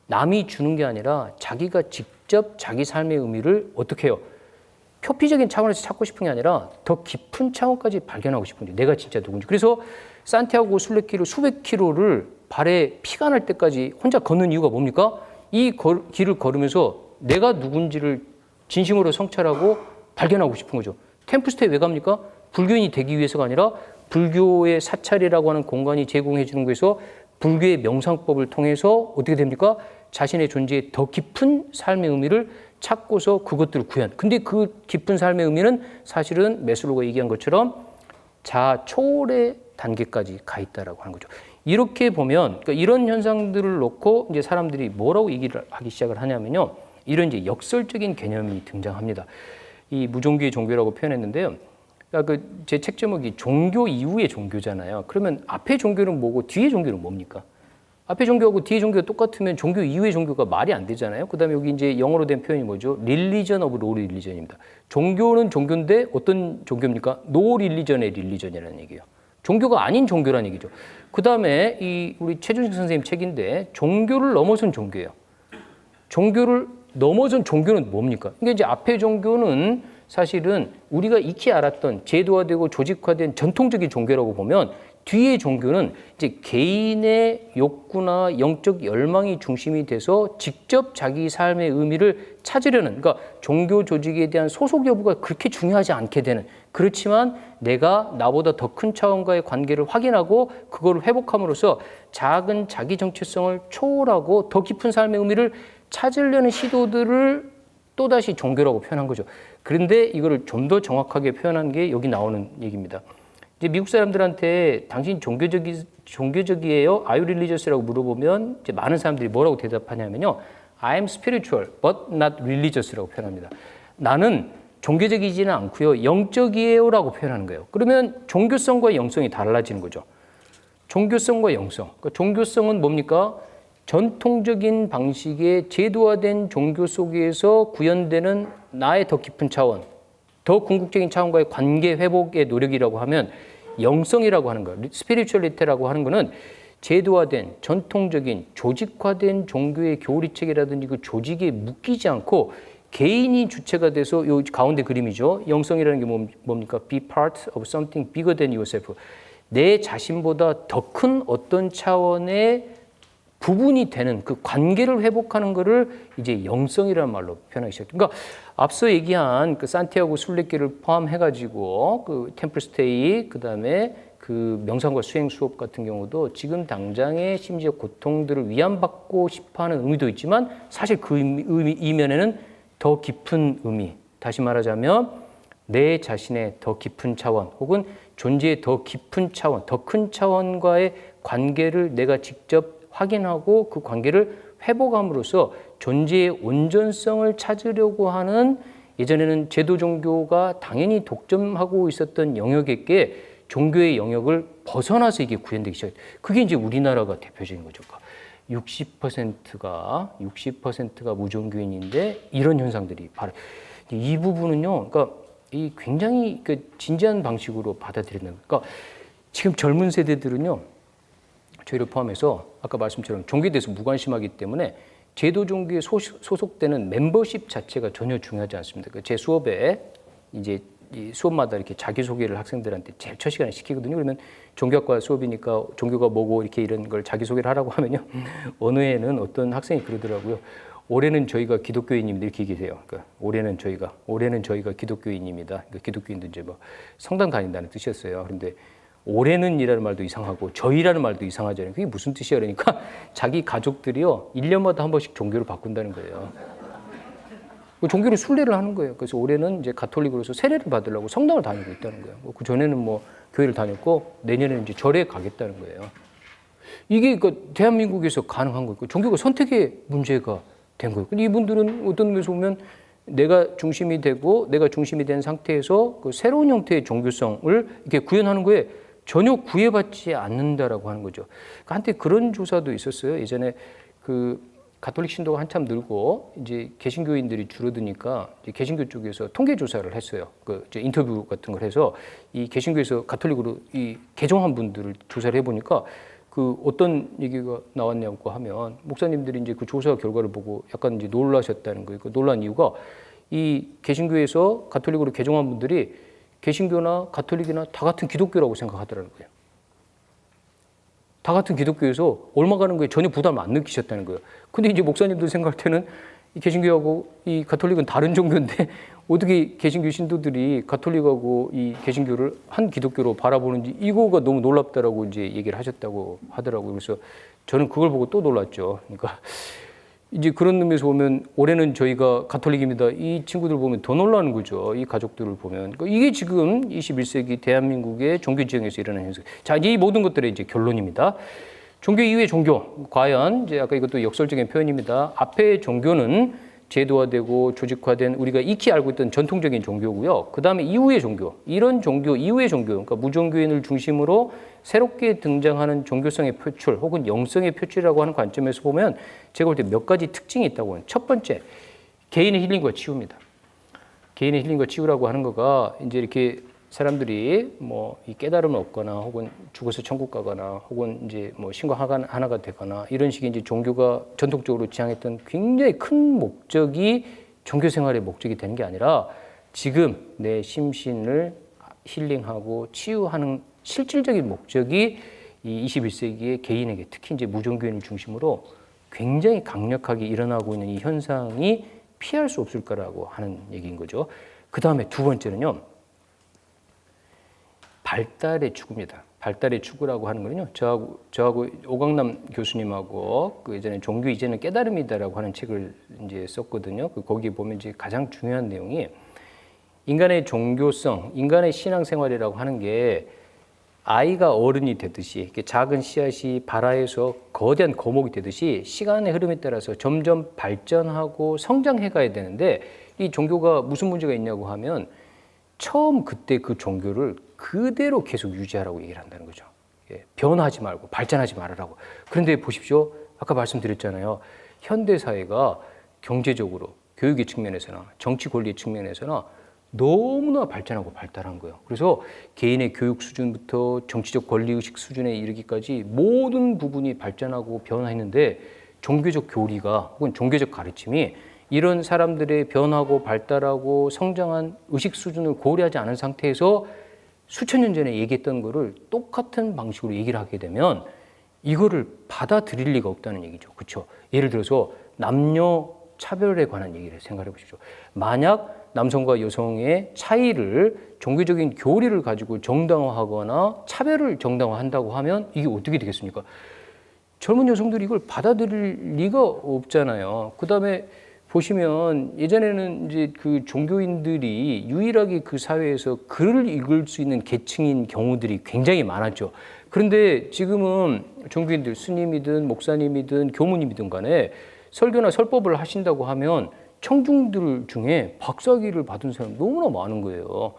남이 주는 게 아니라 자기가 직접 자기 삶의 의미를 어떻게 해요? 표피적인 차원에서 찾고 싶은 게 아니라 더 깊은 차원까지 발견하고 싶은 게 내가 진짜 누군지. 그래서 산티아고 순례길을 수백 킬로를 발에 피가 날 때까지 혼자 걷는 이유가 뭡니까? 이 길을 걸으면서 내가 누군지를 진심으로 성찰하고 발견하고 싶은 거죠. 템플스테이 왜 갑니까? 불교인이 되기 위해서가 아니라 불교의 사찰이라고 하는 공간이 제공해 주는 거에서 불교의 명상법을 통해서 어떻게 됩니까? 자신의 존재의 더 깊은 삶의 의미를 찾고서 그것들을 구현. 근데 그 깊은 삶의 의미는 사실은 메슬로우가 얘기한 것처럼 자아 초월의 단계까지 가 있다라고 하는 거죠. 이렇게 보면 그러니까 이런 현상들을 놓고 이제 사람들이 뭐라고 얘기를 하기 시작을 하냐면요. 이런 이제 역설적인 개념이 등장합니다. 이 무종교의 종교라고 표현했는데요. 그러니까 그 제 책 제목이 종교 이후의 종교잖아요. 그러면 앞에 종교는 뭐고 뒤에 종교는 뭡니까? 앞에 종교하고 뒤에 종교가 똑같으면 종교 이후의 종교가 말이 안 되잖아요. 그다음에 여기 이제 영어로 된 표현이 뭐죠? Religion of no religion입니다. 종교는 종교인데 어떤 종교입니까? No religion의 religion이라는 얘기예요. 종교가 아닌 종교라는 얘기죠. 그다음에 이 우리 최준식 선생님 책인데 종교를 넘어선 종교예요. 종교를 넘어선 종교는 뭡니까? 그러니까 이제 앞에 종교는 사실은 우리가 익히 알았던 제도화되고 조직화된 전통적인 종교라고 보면 뒤의 종교는 이제 개인의 욕구나 영적 열망이 중심이 돼서 직접 자기 삶의 의미를 찾으려는, 그러니까 종교 조직에 대한 소속 여부가 그렇게 중요하지 않게 되는, 그렇지만 내가 나보다 더 큰 차원과의 관계를 확인하고 그걸 회복함으로써 작은 자기 정체성을 초월하고 더 깊은 삶의 의미를 찾으려는 시도들을 또다시 종교라고 표현한 거죠. 그런데 이거를 좀 더 정확하게 표현한 게 여기 나오는 얘기입니다. 이제 미국 사람들한테 당신 종교적이에요? Are you religious라고 물어보면 이제 많은 사람들이 뭐라고 대답하냐면요. I'm spiritual but not religious라고 표현합니다. 나는 종교적이지는 않고요. 영적이에요라고 표현하는 거예요. 그러면 종교성과 영성이 달라지는 거죠. 종교성과 영성. 그러니까 종교성은 뭡니까? 전통적인 방식의 제도화된 종교 속에서 구현되는 나의 더 깊은 차원, 더 궁극적인 차원과의 관계 회복의 노력이라고 하면 영성이라고 하는 거예요. 스피리추얼리티라고 하는 거는 제도화된 전통적인 조직화된 종교의 교리책이라든지 그 조직에 묶이지 않고 개인이 주체가 돼서 요 가운데 그림이죠. 영성이라는 게 뭡니까? Be part of something bigger than yourself. 내 자신보다 더 큰 어떤 차원의 부분이 되는 그 관계를 회복하는 것을 이제 영성이라는 말로 표현하기 시작해요. 그러니까 앞서 얘기한 그 산티아고 순례길을 포함해가지고 그 템플스테이, 그 다음에 그 명상과 수행 수업 같은 경우도 지금 당장의 심지어 고통들을 위안받고 싶어하는 의미도 있지만 사실 그 이면에는 더 깊은 의미, 다시 말하자면 내 자신의 더 깊은 차원 혹은 존재의 더 깊은 차원, 더 큰 차원과의 관계를 내가 직접 확인하고 그 관계를 회복함으로써 존재의 온전성을 찾으려고 하는, 예전에는 제도 종교가 당연히 독점하고 있었던 영역에게 종교의 영역을 벗어나서 이게 구현되기 시작해요. 그게 이제 우리나라가 대표적인 거죠. 60%가 무종교인인데 이런 현상들이 바로 이 부분은요. 그러니까 이 굉장히 그 진지한 방식으로 받아들이는. 그러니까 지금 젊은 세대들은요. 저희를 포함해서 아까 말씀처럼 종교에 대해서 무관심하기 때문에 제도 종교에 소속되는 멤버십 자체가 전혀 중요하지 않습니다. 제 수업에 이제 이 수업마다 이렇게 자기소개를 학생들한테 제일 첫 시간에 시키거든요. 그러면 종교학과 수업이니까 종교가 뭐고 이렇게 이런 걸 자기소개를 하라고 하면요. 어느 해는 어떤 학생이 그러더라고요. 올해는 저희가 기독교인입니다. 이렇게 얘기해요. 그러니까 올해는 저희가 기독교인입니다. 그러니까 기독교인도 이제 뭐 성당 다닌다는 뜻이었어요. 그런데 올해는 이라는 말도 이상하고 저희라는 말도 이상하잖아요. 그게 무슨 뜻이야? 그러니까 자기 가족들이요. 1년마다 한 번씩 종교를 바꾼다는 거예요. 종교를 순례를 하는 거예요. 그래서 올해는 이제 가톨릭으로서 세례를 받으려고 성당을 다니고 있다는 거예요. 그 전에는 뭐 교회를 다녔고 내년에는 이제 절에 가겠다는 거예요. 이게 그 대한민국에서 가능한 거고 종교가 선택의 문제가 된 거예요. 근데 이분들은 어떤 면에서 보면 내가 중심이 되고 내가 중심이 된 상태에서 그 새로운 형태의 종교성을 이렇게 구현하는 거에 전혀 구애받지 않는다라고 하는 거죠. 한때 그런 조사도 있었어요. 예전에 그 가톨릭 신도가 한참 늘고 이제 개신교인들이 줄어드니까 이제 개신교 쪽에서 통계 조사를 했어요. 그 이제 인터뷰 같은 걸 해서 이 개신교에서 가톨릭으로 이 개종한 분들을 조사를 해보니까 그 어떤 얘기가 나왔냐고 하면 목사님들이 이제 그 조사 결과를 보고 약간 이제 놀라셨다는 거예요. 그 놀란 이유가 이 개신교에서 가톨릭으로 개종한 분들이 개신교나 가톨릭이나 다 같은 기독교라고 생각하더라는 거예요. 다 같은 기독교에서 얼마 가는 거에 전혀 부담을 안 느끼셨다는 거예요. 근데 이제 목사님들 생각할 때는 이 개신교하고 이 가톨릭은 다른 종교인데 어떻게 개신교 신도들이 가톨릭하고 이 개신교를 한 기독교로 바라보는지 이거가 너무 놀랍다라고 이제 얘기를 하셨다고 하더라고요. 그래서 저는 그걸 보고 또 놀랐죠. 그러니까 이제 그런 의미에서 보면 올해는 저희가 가톨릭입니다. 이 친구들 보면 더 놀라는 거죠. 이 가족들을 보면. 그러니까 이게 지금 21세기 대한민국의 종교 지형에서 일어나는 현상. 자, 이제 이 모든 것들의 이제 결론입니다. 종교 이후의 종교. 과연 이제 아까 이것도 역설적인 표현입니다. 앞의 종교는 제도화되고 조직화된 우리가 익히 알고 있던 전통적인 종교고요. 그 다음에 이후의 종교. 이런 종교, 이후의 종교. 그러니까 무종교인을 중심으로 새롭게 등장하는 종교성의 표출 혹은 영성의 표출이라고 하는 관점에서 보면 제가 볼 때 몇 가지 특징이 있다고 하는 첫 번째, 개인의 힐링과 치유입니다. 개인의 힐링과 치유라고 하는 거가 이제 이렇게 사람들이 뭐 이 깨달음을 얻거나 혹은 죽어서 천국 가거나 혹은 이제 뭐 신과 하나가 되거나 이런 식의 이제 종교가 전통적으로 지향했던 굉장히 큰 목적이 종교 생활의 목적이 되는 게 아니라 지금 내 심신을 힐링하고 치유하는 실질적인 목적이 이 21세기의 개인에게 특히 이제 무종교인을 중심으로 굉장히 강력하게 일어나고 있는 이 현상이 피할 수 없을 거라고 하는 얘기인 거죠. 그 다음에 두 번째는요. 발달의 추구입니다. 발달의 추구라고 하는 거는요. 저하고 오강남 교수님하고 그 예전에 종교 이제는 깨달음이다라고 하는 책을 이제 썼거든요. 거기에 보면 이제 가장 중요한 내용이 인간의 종교성, 인간의 신앙생활이라고 하는 게 아이가 어른이 되듯이 이렇게 작은 씨앗이 발아에서 거대한 거목이 되듯이 시간의 흐름에 따라서 점점 발전하고 성장해 가야 되는데 이 종교가 무슨 문제가 있냐고 하면 처음 그때 그 종교를 그대로 계속 유지하라고 얘기를 한다는 거죠. 예, 변하지 말고 발전하지 말으라고. 그런데 보십시오. 아까 말씀드렸잖아요. 현대사회가 경제적으로 교육의 측면에서나 정치 권리의 측면에서나 너무나 발전하고 발달한 거예요. 그래서 개인의 교육 수준부터 정치적 권리의식 수준에 이르기까지 모든 부분이 발전하고 변화했는데 종교적 교리가 혹은 종교적 가르침이 이런 사람들의 변하고 발달하고 성장한 의식 수준을 고려하지 않은 상태에서 수천 년 전에 얘기했던 거를 똑같은 방식으로 얘기를 하게 되면 이거를 받아들일 리가 없다는 얘기죠. 그렇죠? 예를 들어서 남녀 차별에 관한 얘기를 생각해 보십시오. 만약 남성과 여성의 차이를 종교적인 교리를 가지고 정당화하거나 차별을 정당화한다고 하면 이게 어떻게 되겠습니까? 젊은 여성들이 이걸 받아들일 리가 없잖아요. 그 다음에 보시면 예전에는 이제 그 종교인들이 유일하게 그 사회에서 글을 읽을 수 있는 계층인 경우들이 굉장히 많았죠. 그런데 지금은 종교인들, 스님이든 목사님이든 교무님이든 간에 설교나 설법을 하신다고 하면 청중들 중에 박사학위를 받은 사람 너무나 많은 거예요.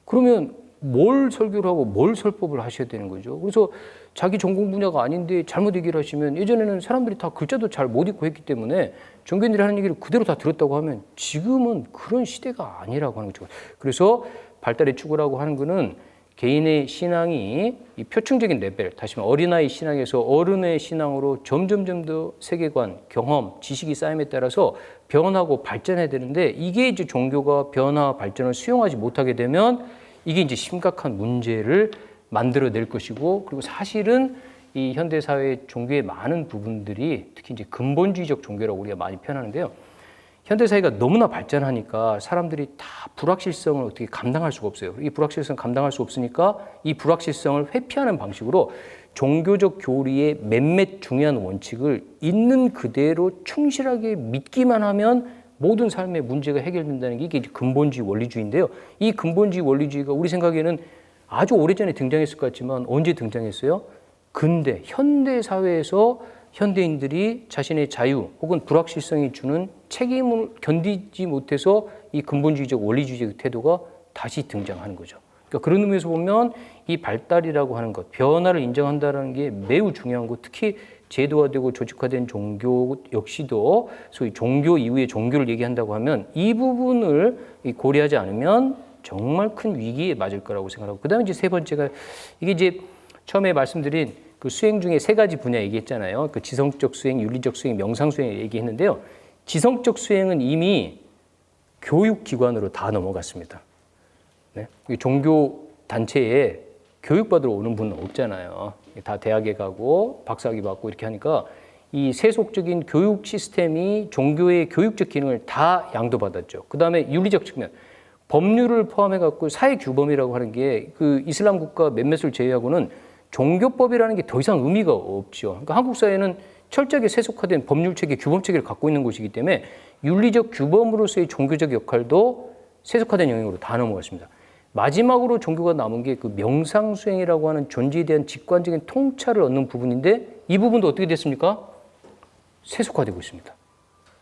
그러면 뭘 설교를 하고 뭘 설법을 하셔야 되는 거죠. 그래서 자기 전공 분야가 아닌데 잘못 얘기를 하시면 예전에는 사람들이 다 글자도 잘 못 읽고 했기 때문에 종교인들이 하는 얘기를 그대로 다 들었다고 하면 지금은 그런 시대가 아니라고 하는 거죠. 그래서 발달의 추구라고 하는 거는 개인의 신앙이 이 표층적인 레벨, 다시 말해 어린아이 신앙에서 어른의 신앙으로 점점 더 세계관, 경험, 지식이 쌓임에 따라서 변하고 발전해야 되는데 이게 이제 종교가 변화, 발전을 수용하지 못하게 되면 이게 이제 심각한 문제를 만들어낼 것이고 그리고 사실은 이 현대사회의 종교의 많은 부분들이 특히 이제 근본주의적 종교라고 우리가 많이 표현하는데요. 현대사회가 너무나 발전하니까 사람들이 다 불확실성을 어떻게 감당할 수가 없어요. 이 불확실성을 감당할 수 없으니까 이 불확실성을 회피하는 방식으로 종교적 교리의 몇몇 중요한 원칙을 있는 그대로 충실하게 믿기만 하면 모든 삶의 문제가 해결된다는 게 이게 근본주의 원리주의인데요. 이 근본주의 원리주의가 우리 생각에는 아주 오래전에 등장했을 것 같지만 언제 등장했어요? 근대, 현대 사회에서 현대인들이 자신의 자유 혹은 불확실성이 주는 책임을 견디지 못해서 이 근본주의적 원리주의적 태도가 다시 등장하는 거죠. 그러니까 그런 의미에서 보면 이 발달이라고 하는 것, 변화를 인정한다는 게 매우 중요한 것, 특히 제도화되고 조직화된 종교 역시도 소위 종교 이후의 종교를 얘기한다고 하면 이 부분을 고려하지 않으면 정말 큰 위기에 맞을 거라고 생각하고, 그다음에 이제 세 번째가 이게 이제 처음에 말씀드린 그 수행 중에 세 가지 분야 얘기했잖아요. 그 지성적 수행, 윤리적 수행, 명상 수행 얘기했는데요. 지성적 수행은 이미 교육기관으로 다 넘어갔습니다. 네? 종교 단체에 교육받으러 오는 분은 없잖아요. 다 대학에 가고 박사학위 받고 이렇게 하니까 이 세속적인 교육 시스템이 종교의 교육적 기능을 다 양도받았죠. 그 다음에 윤리적 측면, 법률을 포함해 갖고 사회 규범이라고 하는 게 그 이슬람 국가 몇몇을 제외하고는 종교법이라는 게 더 이상 의미가 없죠. 그러니까 한국 사회는 철저하게 세속화된 법률 체계, 규범 체계를 갖고 있는 곳이기 때문에 윤리적 규범으로서의 종교적 역할도 세속화된 영역으로 다 넘어갔습니다. 마지막으로 종교가 남은 게 그 명상 수행이라고 하는 존재에 대한 직관적인 통찰을 얻는 부분인데 이 부분도 어떻게 됐습니까? 세속화되고 있습니다.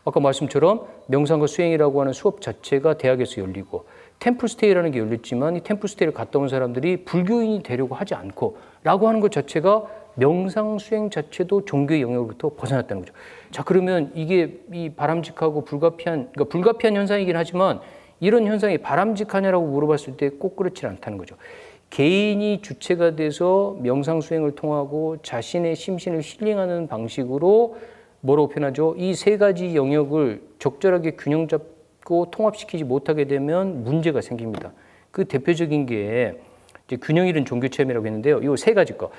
아까 말씀처럼 명상과 수행이라고 하는 수업 자체가 대학에서 열리고 템플스테이라는 게 열렸지만 이 템플스테이를 갔다 온 사람들이 불교인이 되려고 하지 않고 라고 하는 것 자체가 명상 수행 자체도 종교의 영역으로부터 벗어났다는 거죠. 자, 그러면 이게 이 바람직하고 불가피한, 그러니까 불가피한 현상이긴 하지만 이런 현상이 바람직하냐라고 물어봤을 때 꼭 그렇지 않다는 거죠. 개인이 주체가 돼서 명상 수행을 통하고 자신의 심신을 힐링하는 방식으로 뭐라고 표현하죠? 이 세 가지 영역을 적절하게 균형 잡고 통합시키지 못하게 되면 문제가 생깁니다. 그 대표적인 게 이제 균형 잃은 종교 체험이라고 했는데요. 이 세 가지 거.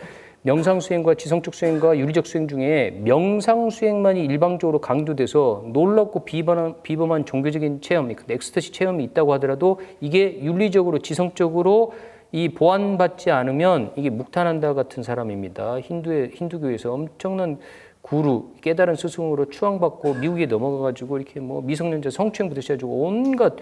명상 수행과 지성적 수행과 윤리적 수행 중에 명상 수행만이 일방적으로 강조돼서 놀랍고 비범한 종교적인 체험, 엑스터시 체험이 있다고 하더라도 이게 윤리적으로 지성적으로 이 보완받지 않으면 이게 묵탄한다 같은 사람입니다. 힌두교에서 엄청난 구루, 깨달은 스승으로 추앙받고 미국에 넘어가가지고 이렇게 뭐 미성년자 성추행부터 시작해가지고 온갖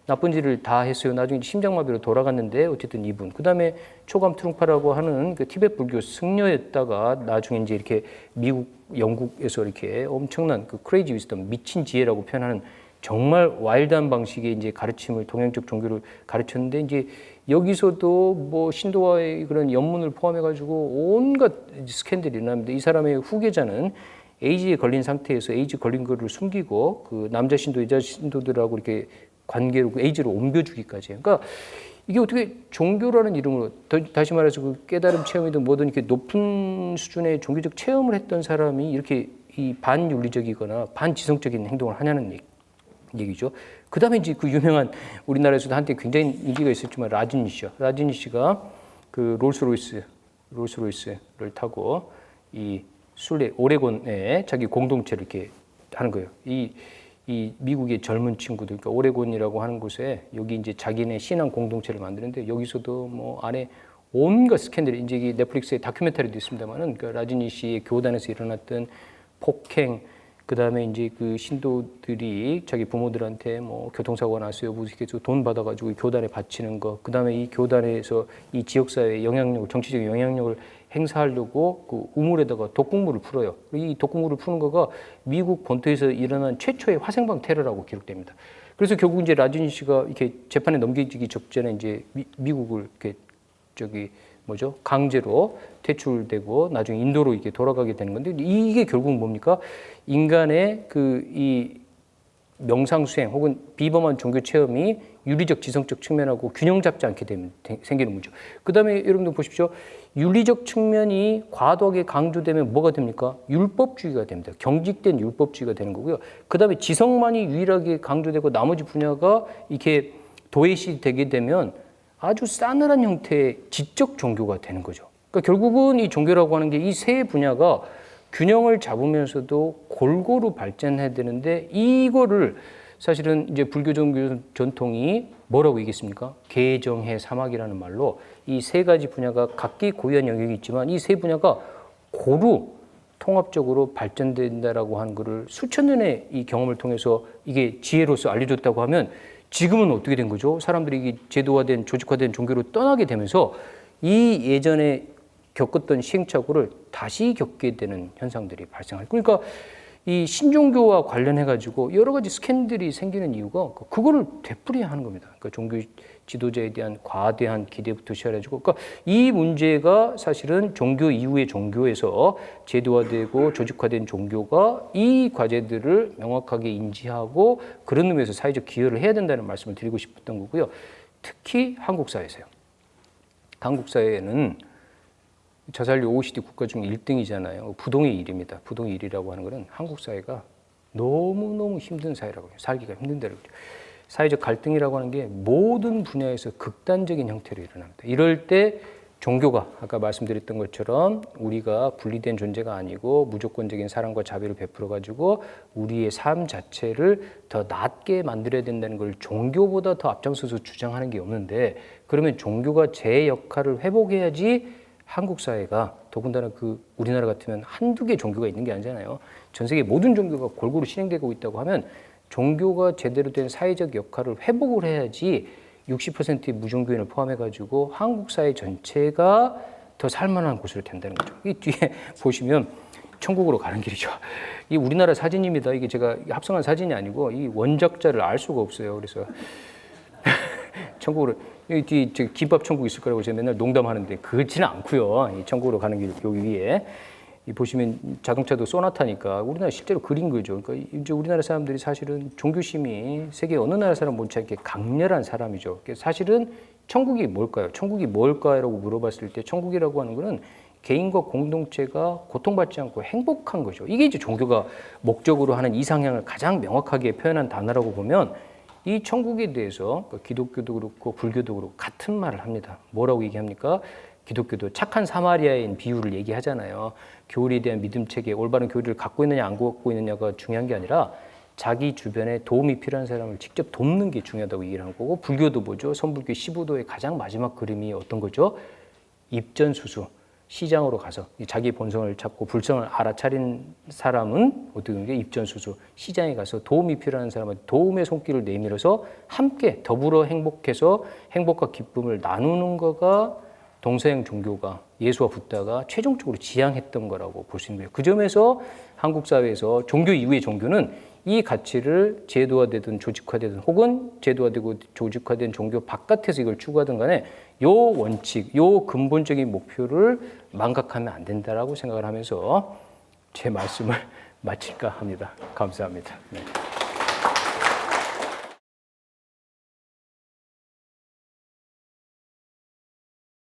나쁜 일을 다 했어요. 나중에 심장마비로 돌아갔는데 어쨌든 이분. 그 다음에 초감 트룽파라고 하는 그 티베트 불교 승려였다가 나중에 이제 이렇게 미국, 영국에서 이렇게 엄청난 그 크레이지 위스덤, 미친 지혜라고 표현하는 정말 와일드한 방식의 이제 가르침을 동양적 종교를 가르쳤는데 이제 여기서도 뭐 신도와의 그런 연문을 포함해가지고 온갖 스캔들이 일어납니다. 이 사람의 후계자는 에이즈에 걸린 상태에서 에이즈 걸린 거를 숨기고 그 남자 신도, 여자 신도들하고 이렇게 관계로 에이즈로 옮겨주기까지. 그러니까 이게 어떻게 종교라는 이름으로 다시 말해서 그 깨달음 체험이든 뭐든 이렇게 높은 수준의 종교적 체험을 했던 사람이 이렇게 이 반윤리적이거나 반지성적인 행동을 하냐는 얘기죠. 그 다음에 이제 그 유명한 우리나라에서도 한때 굉장히 인기가 있었지만 라지니 씨가 그 롤스로이스를 타고 이 오레곤에 자기 공동체를 이렇게 하는 거예요. 이 미국의 젊은 친구들, 그러니까 오레곤이라고 하는 곳에 여기 이제 자기네 신앙 공동체를 만드는데 여기서도 뭐 안에 온갖 스캔들이 이제 이 넷플릭스에 다큐멘터리도 있습니다만은 그 라지니 씨의 교단에서 일어났던 폭행, 그 다음에 이제 그 신도들이 자기 부모들한테 뭐 교통사고가 났어요. 무식해서 돈 받아가지고 교단에 바치는 거. 그 다음에 이 교단에서 이 지역사회의 영향력을, 정치적인 영향력을 행사하려고 그 우물에다가 독극물을 풀어요. 이 독극물을 푸는 거가 미국 본토에서 일어난 최초의 화생방 테러라고 기록됩니다. 그래서 결국 이제 라지니 씨가 이렇게 재판에 넘겨지기 직전에 이제 미국을 이렇게 강제로 퇴출되고 나중에 인도로 이렇게 돌아가게 되는 건데 이게 결국은 뭡니까? 인간의 이 명상 수행 혹은 비범한 종교 체험이 윤리적 지성적 측면하고 균형 잡지 않게 되면 생기는 문제. 그다음에 여러분들 보십시오. 윤리적 측면이 과도하게 강조되면 뭐가 됩니까? 율법주의가 됩니다. 경직된 율법주의가 되는 거고요. 그다음에 지성만이 유일하게 강조되고 나머지 분야가 이렇게 도외시 되게 되면 아주 싸늘한 형태의 지적 종교가 되는 거죠. 그러니까 결국은 이 종교라고 하는 게 이 세 분야가 균형을 잡으면서도 골고루 발전해야 되는데 이거를 사실은 이제 불교 종교 전통이 뭐라고 얘기했습니까? 개정해 사막이라는 말로 이 세 가지 분야가 각기 고유한 영역이 있지만 이 세 분야가 고루 통합적으로 발전된다라고 하는 거를 수천 년의 이 경험을 통해서 이게 지혜로서 알려줬다고 하면 지금은 어떻게 된 거죠? 사람들이 이게 제도화된 조직화된 종교로 떠나게 되면서 이 예전에 겪었던 시행착오를 다시 겪게 되는 현상들이 발생할. 그러니까 이 신종교와 관련해 가지고 여러 가지 스캔들이 생기는 이유가 그거를 되풀이하는 겁니다. 그러니까 종교 지도자에 대한 과대한 기대부터 시작해가지고, 그러니까 이 문제가 사실은 종교 이후의 종교에서 제도화되고 조직화된 종교가 이 과제들을 명확하게 인지하고 그런 의미에서 사회적 기여를 해야 된다는 말씀을 드리고 싶었던 거고요. 특히 한국 사회에서요. 한국 사회에는 자살률 OECD 국가 중 1등이잖아요. 부동의 1위입니다. 부동의 1위라고 하는 것은 한국 사회가 너무너무 힘든 사회라고요. 살기가 힘든다고 그러죠. 사회적 갈등이라고 하는 게 모든 분야에서 극단적인 형태로 일어납니다. 이럴 때 종교가 아까 말씀드렸던 것처럼 우리가 분리된 존재가 아니고 무조건적인 사랑과 자비를 베풀어 가지고 우리의 삶 자체를 더 낫게 만들어야 된다는 걸 종교보다 더 앞장서서 주장하는 게 없는데, 그러면 종교가 제 역할을 회복해야지 한국 사회가, 더군다나 우리나라 같으면 한두 개 종교가 있는 게 아니잖아요. 전 세계 모든 종교가 골고루 실행되고 있다고 하면 종교가 제대로 된 사회적 역할을 회복을 해야지 60%의 무종교인을 포함해가지고 한국 사회 전체가 더 살만한 곳으로 된다는 거죠. 이 뒤에 보시면 천국으로 가는 길이죠. 이 우리나라 사진입니다. 이게 제가 합성한 사진이 아니고 이 원작자를 알 수가 없어요. 그래서 천국으로, 여기 뒤에 김밥 천국 있을 거라고 제가 맨날 농담하는데 그렇지는 않고요. 이 천국으로 가는 길 여기 위에 이 보시면 자동차도 소나타니까 우리나라 실제로 그린 거죠. 그러니까 이제 우리나라 사람들이 사실은 종교심이 세계 어느 나라 사람 못지않게 강렬한 사람이죠. 사실은 천국이 뭘까요? 천국이 뭘까라고 물어봤을 때 천국이라고 하는 거는 개인과 공동체가 고통받지 않고 행복한 거죠. 이게 이제 종교가 목적으로 하는 이상향을 가장 명확하게 표현한 단어라고 보면 이 천국에 대해서 기독교도 그렇고 불교도 그렇고 같은 말을 합니다. 뭐라고 얘기합니까? 기독교도 착한 사마리아인 비유를 얘기하잖아요. 교리에 대한 믿음 체계, 올바른 교리를 갖고 있느냐 안 갖고 있느냐가 중요한 게 아니라 자기 주변에 도움이 필요한 사람을 직접 돕는 게 중요하다고 얘기를 하는 거고, 불교도 뭐죠? 선불교 15도의 가장 마지막 그림이 어떤 거죠? 입전수수, 시장으로 가서 자기 본성을 찾고 불성을 알아차린 사람은 어떻게 하는 게 입전수수, 시장에 가서 도움이 필요한 사람한테 도움의 손길을 내밀어서 함께 더불어 행복해서 행복과 기쁨을 나누는 거가 동서양 종교가 예수와 붓다가 최종적으로 지향했던 거라고 볼 수 있는 거예요. 그 점에서 한국 사회에서 종교 이후의 종교는 이 가치를 제도화되든 조직화되든 혹은 제도화되고 조직화된 종교 바깥에서 이걸 추구하든 간에 요 원칙, 요 근본적인 목표를 망각하면 안 된다라고 생각을 하면서 제 말씀을 마칠까 합니다. 감사합니다. 네.